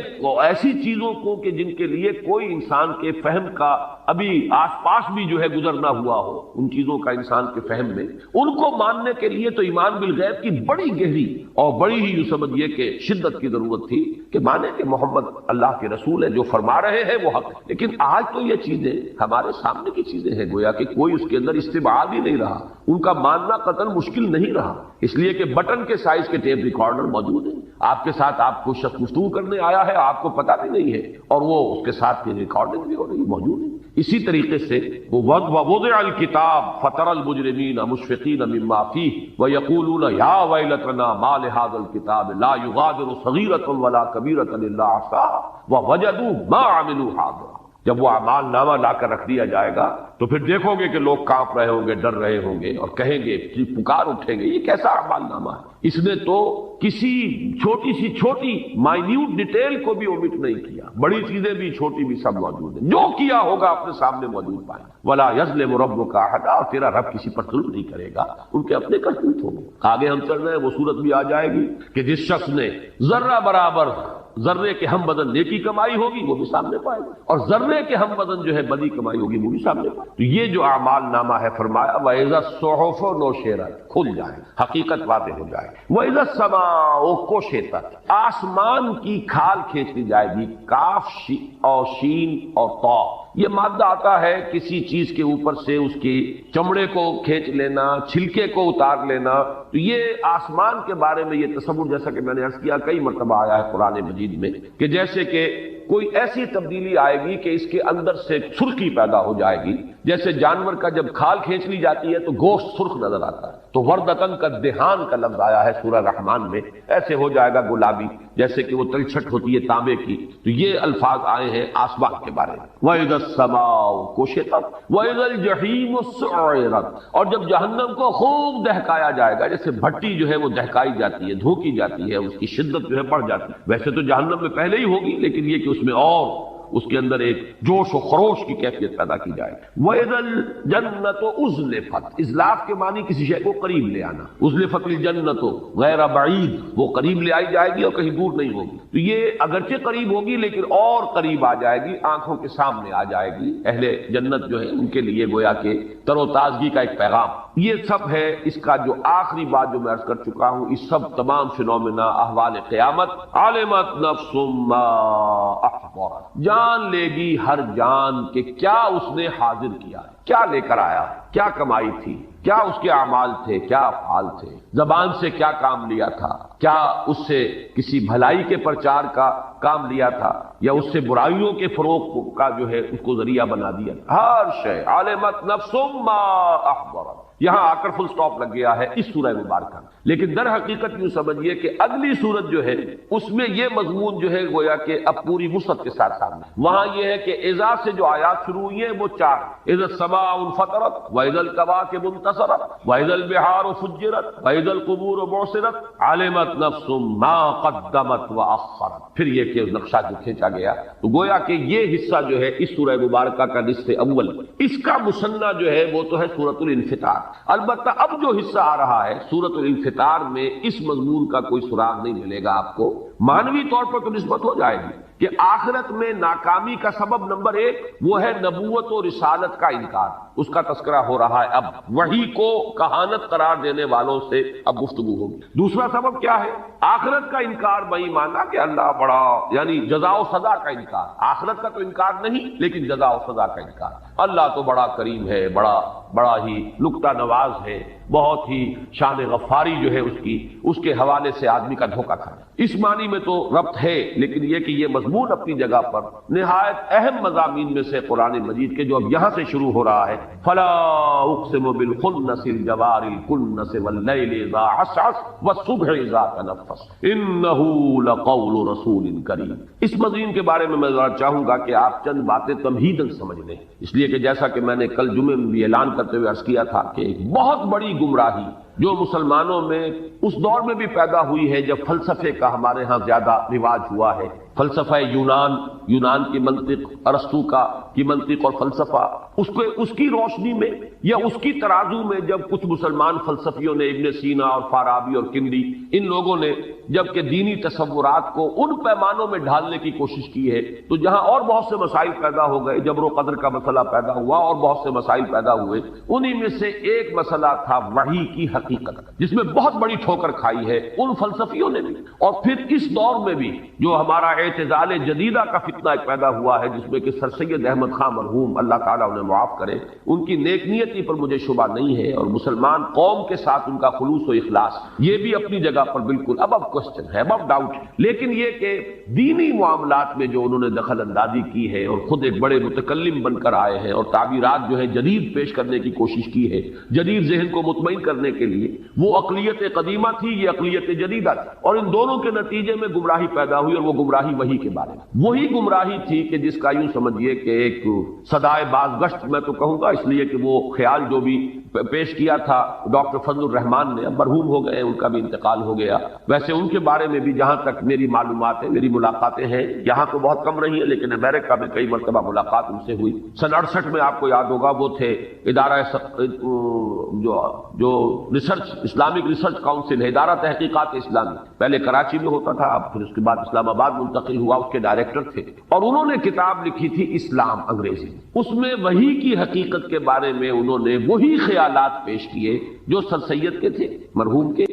ایسی چیزوں کو کہ جن کے لیے کوئی انسان کے فہم کا ابھی آس پاس بھی جو ہے گزر نہ ہوا ہو، ان چیزوں کا انسان کے فہم میں، ان کو ماننے کے لیے تو ایمان بالغیب کی بڑی گہری اور بڑی ہی یوں سمجھیے کہ شدت کی ضرورت تھی کہ مانے کہ محمد اللہ کے رسول ہے، جو فرما رہے ہیں وہ حق ہے۔ لیکن آج تو یہ چیزیں ہمارے سامنے کی چیزیں ہیں، گویا کہ کوئی اس کے اندر استبعاد ہی نہیں رہا، ان کا ماننا قطعاً مشکل نہیں رہا، اس لیے کہ بٹن کے سائز کے ٹیپ ریکارڈر موجود ہیں، آپ کے ساتھ آپ کو شخص گفتگو کرنے آیا ہے، آپ کو پتہ بھی نہیں ہے، اور وہ اس کے ساتھ کی ریکارڈنگ بھی ہو رہی موجود ہے۔ اسی طریقے سے وَوُضِعَ الْكِتَابُ فَتَرَى الْمُجْرِمِينَ مُشْفِقِينَ مِمَّا فِيهِ وَيَقُولُونَ يَا وَيْلَتَنَا مَا لِهَذَا الْكِتَابِ لَا يُغَادِرُ صَغِيرَةً وَلَا كَبِيرَةً إِلَّا أَحْصَاهَا وَوَجَدُوا مَا عَمِلُوا حَاضِرًا۔ جب وہ اعمال نامہ لا کر رکھ دیا جائے گا تو پھر دیکھو گے کہ لوگ کانپ رہے ہوں گے، ڈر رہے ہوں گے اور کہیں گے، پکار اٹھیں گے، یہ کیسا اعمال نامہ ہے، اس نے تو کسی چھوٹی سی چھوٹی مائنیوٹ ڈیٹیل کو بھی اومٹ نہیں کیا، بڑی چیزیں بھی چھوٹی بھی سب موجود ہیں، جو کیا ہوگا اپنے سامنے موجود پائیں۔ ولا یظلم ربک احدا، اور تیرا رب کسی پر ظلم نہیں کرے گا، ان کے اپنے کرتوت ہوں گے۔ آگے ہم چل رہے ہیں، وہ صورت بھی آ جائے گی کہ جس شخص نے ذرہ برابر ذرے کے ہم وزن نیکی کمائی ہوگی وہ بھی سامنے پائے گا، اور ذرے کے ہم وزن جو ہے بدی کمائی ہوگی وہ بھی سامنے پائے گا۔ تو یہ جو اعمال نامہ ہے، فرمایا وَإِذَا الصُّحُفُ نُشِرَتْ، کھل جائے، حقیقت واضح ہو جائے۔ وَإِذَا السَّمَاءُ كُشِطَتْ، آسمان کی کھال کھینچ لی جائے گی، کاف اور شین اور طا، یہ مادہ آتا ہے کسی چیز کے اوپر سے اس کی چمڑے کو کھینچ لینا، چھلکے کو اتار لینا، تو یہ آسمان کے بارے میں یہ تصور، جیسا کہ میں نے عرض کیا کئی مرتبہ آیا ہے قرآن مجید میں، کہ جیسے کہ کوئی ایسی تبدیلی آئے گی کہ اس کے اندر سے سرخی پیدا ہو جائے گی، جیسے جانور کا جب کھال کھینچ لی جاتی ہے تو گوشت سرخ نظر آتا ہے، تو وردتن کا دہان کا لفظ آیا ہے سورہ رحمان میں، ایسے ہو جائے گا گلابی، جیسے کہ وہ تلچھٹ ہوتی ہے تانبے کی، تو یہ الفاظ آئے ہیں آسمان کے بارے میں۔ وَإِذَا السَّمَاءُ كُشِطَتْ وَإِذَا الْجَحِيمُ سُعِّرَتْ، اور جب جہنم کو خوب دہکایا جائے گا، جیسے بھٹی جو ہے وہ دہکائی جاتی ہے، دھوکی جاتی ہے، اس کی شدت جو ہے بڑھ جاتی ہے، ویسے تو جہنم میں پہلے ہی ہوگی، لیکن یہ کہ اس میں اور اس کے اندر ایک جوش و خروش کی کیفیت پیدا کی جائے۔ وَإِذَا الْجَنَّةُ أُزْلِفَتْ، ازلاف کے معنی کسی شے کو قریب لے آنا، أُزْلِفَتِ الْجَنَّةُ غیر بعید، وہ قریب لے آئی جائے گی اور کہیں دور نہیں ہوگی، تو یہ اگرچہ قریب ہوگی لیکن اور قریب آ جائے گی، آنکھوں کے سامنے آ جائے گی۔ اہل جنت جو ہے ان کے لیے گویا کہ تر و تازگی کا ایک پیغام۔ یہ سب ہے اس کا جو آخری بات جو میں عرض کر چکا ہوں، اس سب تمام فنومنا احوال قیامت، علمت نفس ما احضرت، جان لے گی ہر جان کہ کیا اس نے حاضر کیا، کیا لے کر آیا، کیا کمائی تھی، کیا اس کے اعمال تھے، کیا افعال تھے، زبان سے کیا کام لیا تھا، کیا اس سے کسی بھلائی کے پرچار کا کام لیا تھا یا اس سے برائیوں کے فروغ کا جو ہے اس کو ذریعہ بنا دیا، ہر شے علمت نفس ما احضرت۔ یہاں آ کر فل سٹاپ لگ گیا ہے اس سورہ مبارکہ، لیکن در حقیقت یوں سمجھیے کہ اگلی سورت جو ہے اس میں یہ مضمون جو ہے گویا کہ اب پوری وسعت کے ساتھ سامنے، وہاں یہ ہے کہ اذا سے جو آیات شروع ہوئی ہیں وہ چار، اذا السماء انفطرت واذا الکواکب انتصرت واذا البحار فجرت واذا القبور بعثرت علمت نفس ما قدمت واخرت، پھر یہ کہ نقشہ جو کھینچا گیا، تو گویا کہ یہ حصہ جو ہے اس سورہ مبارکہ کا نصف اول، اس کا مثنیٰ جو ہے وہ تو ہے سورۃ الانفطار۔ البتہ اب جو حصہ آ رہا ہے سورۃ الانفطار میں اس مضمون کا کوئی سراغ نہیں ملے گا آپ کو، معنوی طور پر تو نسبت ہو جائے گی کہ آخرت میں ناکامی کا سبب نمبر ایک وہ ہے نبوت و رسالت کا انکار، اس کا تذکرہ ہو رہا ہے، اب وحی کو کہانت قرار دینے والوں سے اب گفتگو ہوگی۔ دوسرا سبب کیا ہے؟ آخرت کا انکار، بھائی مانا کہ اللہ بڑا، یعنی جزا و سزا کا انکار، آخرت کا تو انکار نہیں لیکن جزا و سزا کا انکار، اللہ تو بڑا کریم ہے، بڑا ہی نکتہ نواز ہے، بہت ہی شان غفاری جو ہے اس کے حوالے سے آدمی کا دھوکہ کھانا، اس معنی میں تو ربط ہے، لیکن یہ کہ یہ مضمون اپنی جگہ پر نہایت اہم مضامین میں سے قرآن مجید کے جو اب یہاں سے شروع ہو رہا ہے، فلا اقسم بالخنس الجوار الکنس واللیل اذا عسعس والصبح اذا تنفس انه لقول رسول کریم، اس مضمون کے بارے میں میں ذرا چاہوں گا کہ آپ چند باتیں تمہیداً سمجھ لیں، اس لیے کہ جیسا کہ میں نے کل جمعے میں بھی اعلان کرتے ہوئے عرض کیا تھا کہ ایک بہت بڑی گمراہی جو مسلمانوں میں اس دور میں بھی پیدا ہوئی ہے جب فلسفے کا ہمارے ہاں زیادہ رواج ہوا ہے. فلسفہ یونان کی منطق، ارسطو کی منطق اور فلسفہ، اس کی روشنی میں یا اس کی ترازو میں جب کچھ مسلمان فلسفیوں نے، ابن سینا اور فارابی اور کندی، ان لوگوں نے جب کہ دینی تصورات کو ان پیمانوں میں ڈھالنے کی کوشش کی ہے، تو جہاں اور بہت سے مسائل پیدا ہو گئے، جبر و قدر کا مسئلہ پیدا ہوا اور بہت سے مسائل پیدا ہوئے، انہی میں سے ایک مسئلہ تھا وحی کی حقیقت، جس میں بہت بڑی ٹھوکر کھائی ہے ان فلسفیوں نے بھی. اور پھر اس دور میں بھی جو ہمارا اعتزال جدیدہ کا فتنہ ایک پیدا ہوا ہے، جس میں کہ سر سید احمد خان مرحوم، اللہ تعالیٰ انہیں معاف کرے، ان کی نیک نیتی پر مجھے شبہ نہیں ہے، اور مسلمان قوم کے ساتھ ان کا خلوص و اخلاص یہ بھی اپنی جگہ پر بالکل اب کوشچن ہے، اب ڈاؤٹ ہے. لیکن یہ کہ دینی معاملات میں جو انہوں نے دخل اندازی کی ہے اور خود ایک بڑے متکلم بن کر آئے ہیں اور تعبیرات جو ہے جدید پیش کرنے کی کوشش کی ہے، جدید ذہن کو مطمئن کرنے کے لیے، وہ اقلیت قدیمہ تھی، یہ اقلیت جدیدہ تھی، اور ان دونوں کے نتیجے میں گمراہی پیدا ہوئی، اور وہ گمراہی وہی کے بارے میں وہی گمراہی تھی کہ جس کا یوں سمجھیے کہ ایک صدائے بازگشت میں تو کہوں گا، اس لیے کہ وہ خیال جو بھی پیش کیا تھا ڈاکٹر فضل الرحمان نے، اب مرحوم ہو گئے، ان کا بھی انتقال ہو گیا. ویسے ان کے بارے میں بھی جہاں تک میری معلومات ہیں، میری ملاقاتیں ہیں، یہاں تو بہت کم رہی ہیں لیکن امریکہ میں کئی مرتبہ ملاقات ان سے ہوئی. سن 68 میں آپ کو یاد ہوگا وہ تھے ادارہ جو ریسرچ، اسلامک ریسرچ کاؤنسل ہے، ادارہ تحقیقات اسلامی، پہلے کراچی میں ہوتا تھا، اب پھر اس کے بعد اسلام آباد منتقل ہوا، اس کے ڈائریکٹر تھے. اور انہوں نے کتاب لکھی تھی اسلام انگریزی، اس میں وحی کی حقیقت کے بارے میں انہوں نے وہی خیالات پیش کیے جو سر سید کے تھے، مرحوم کے.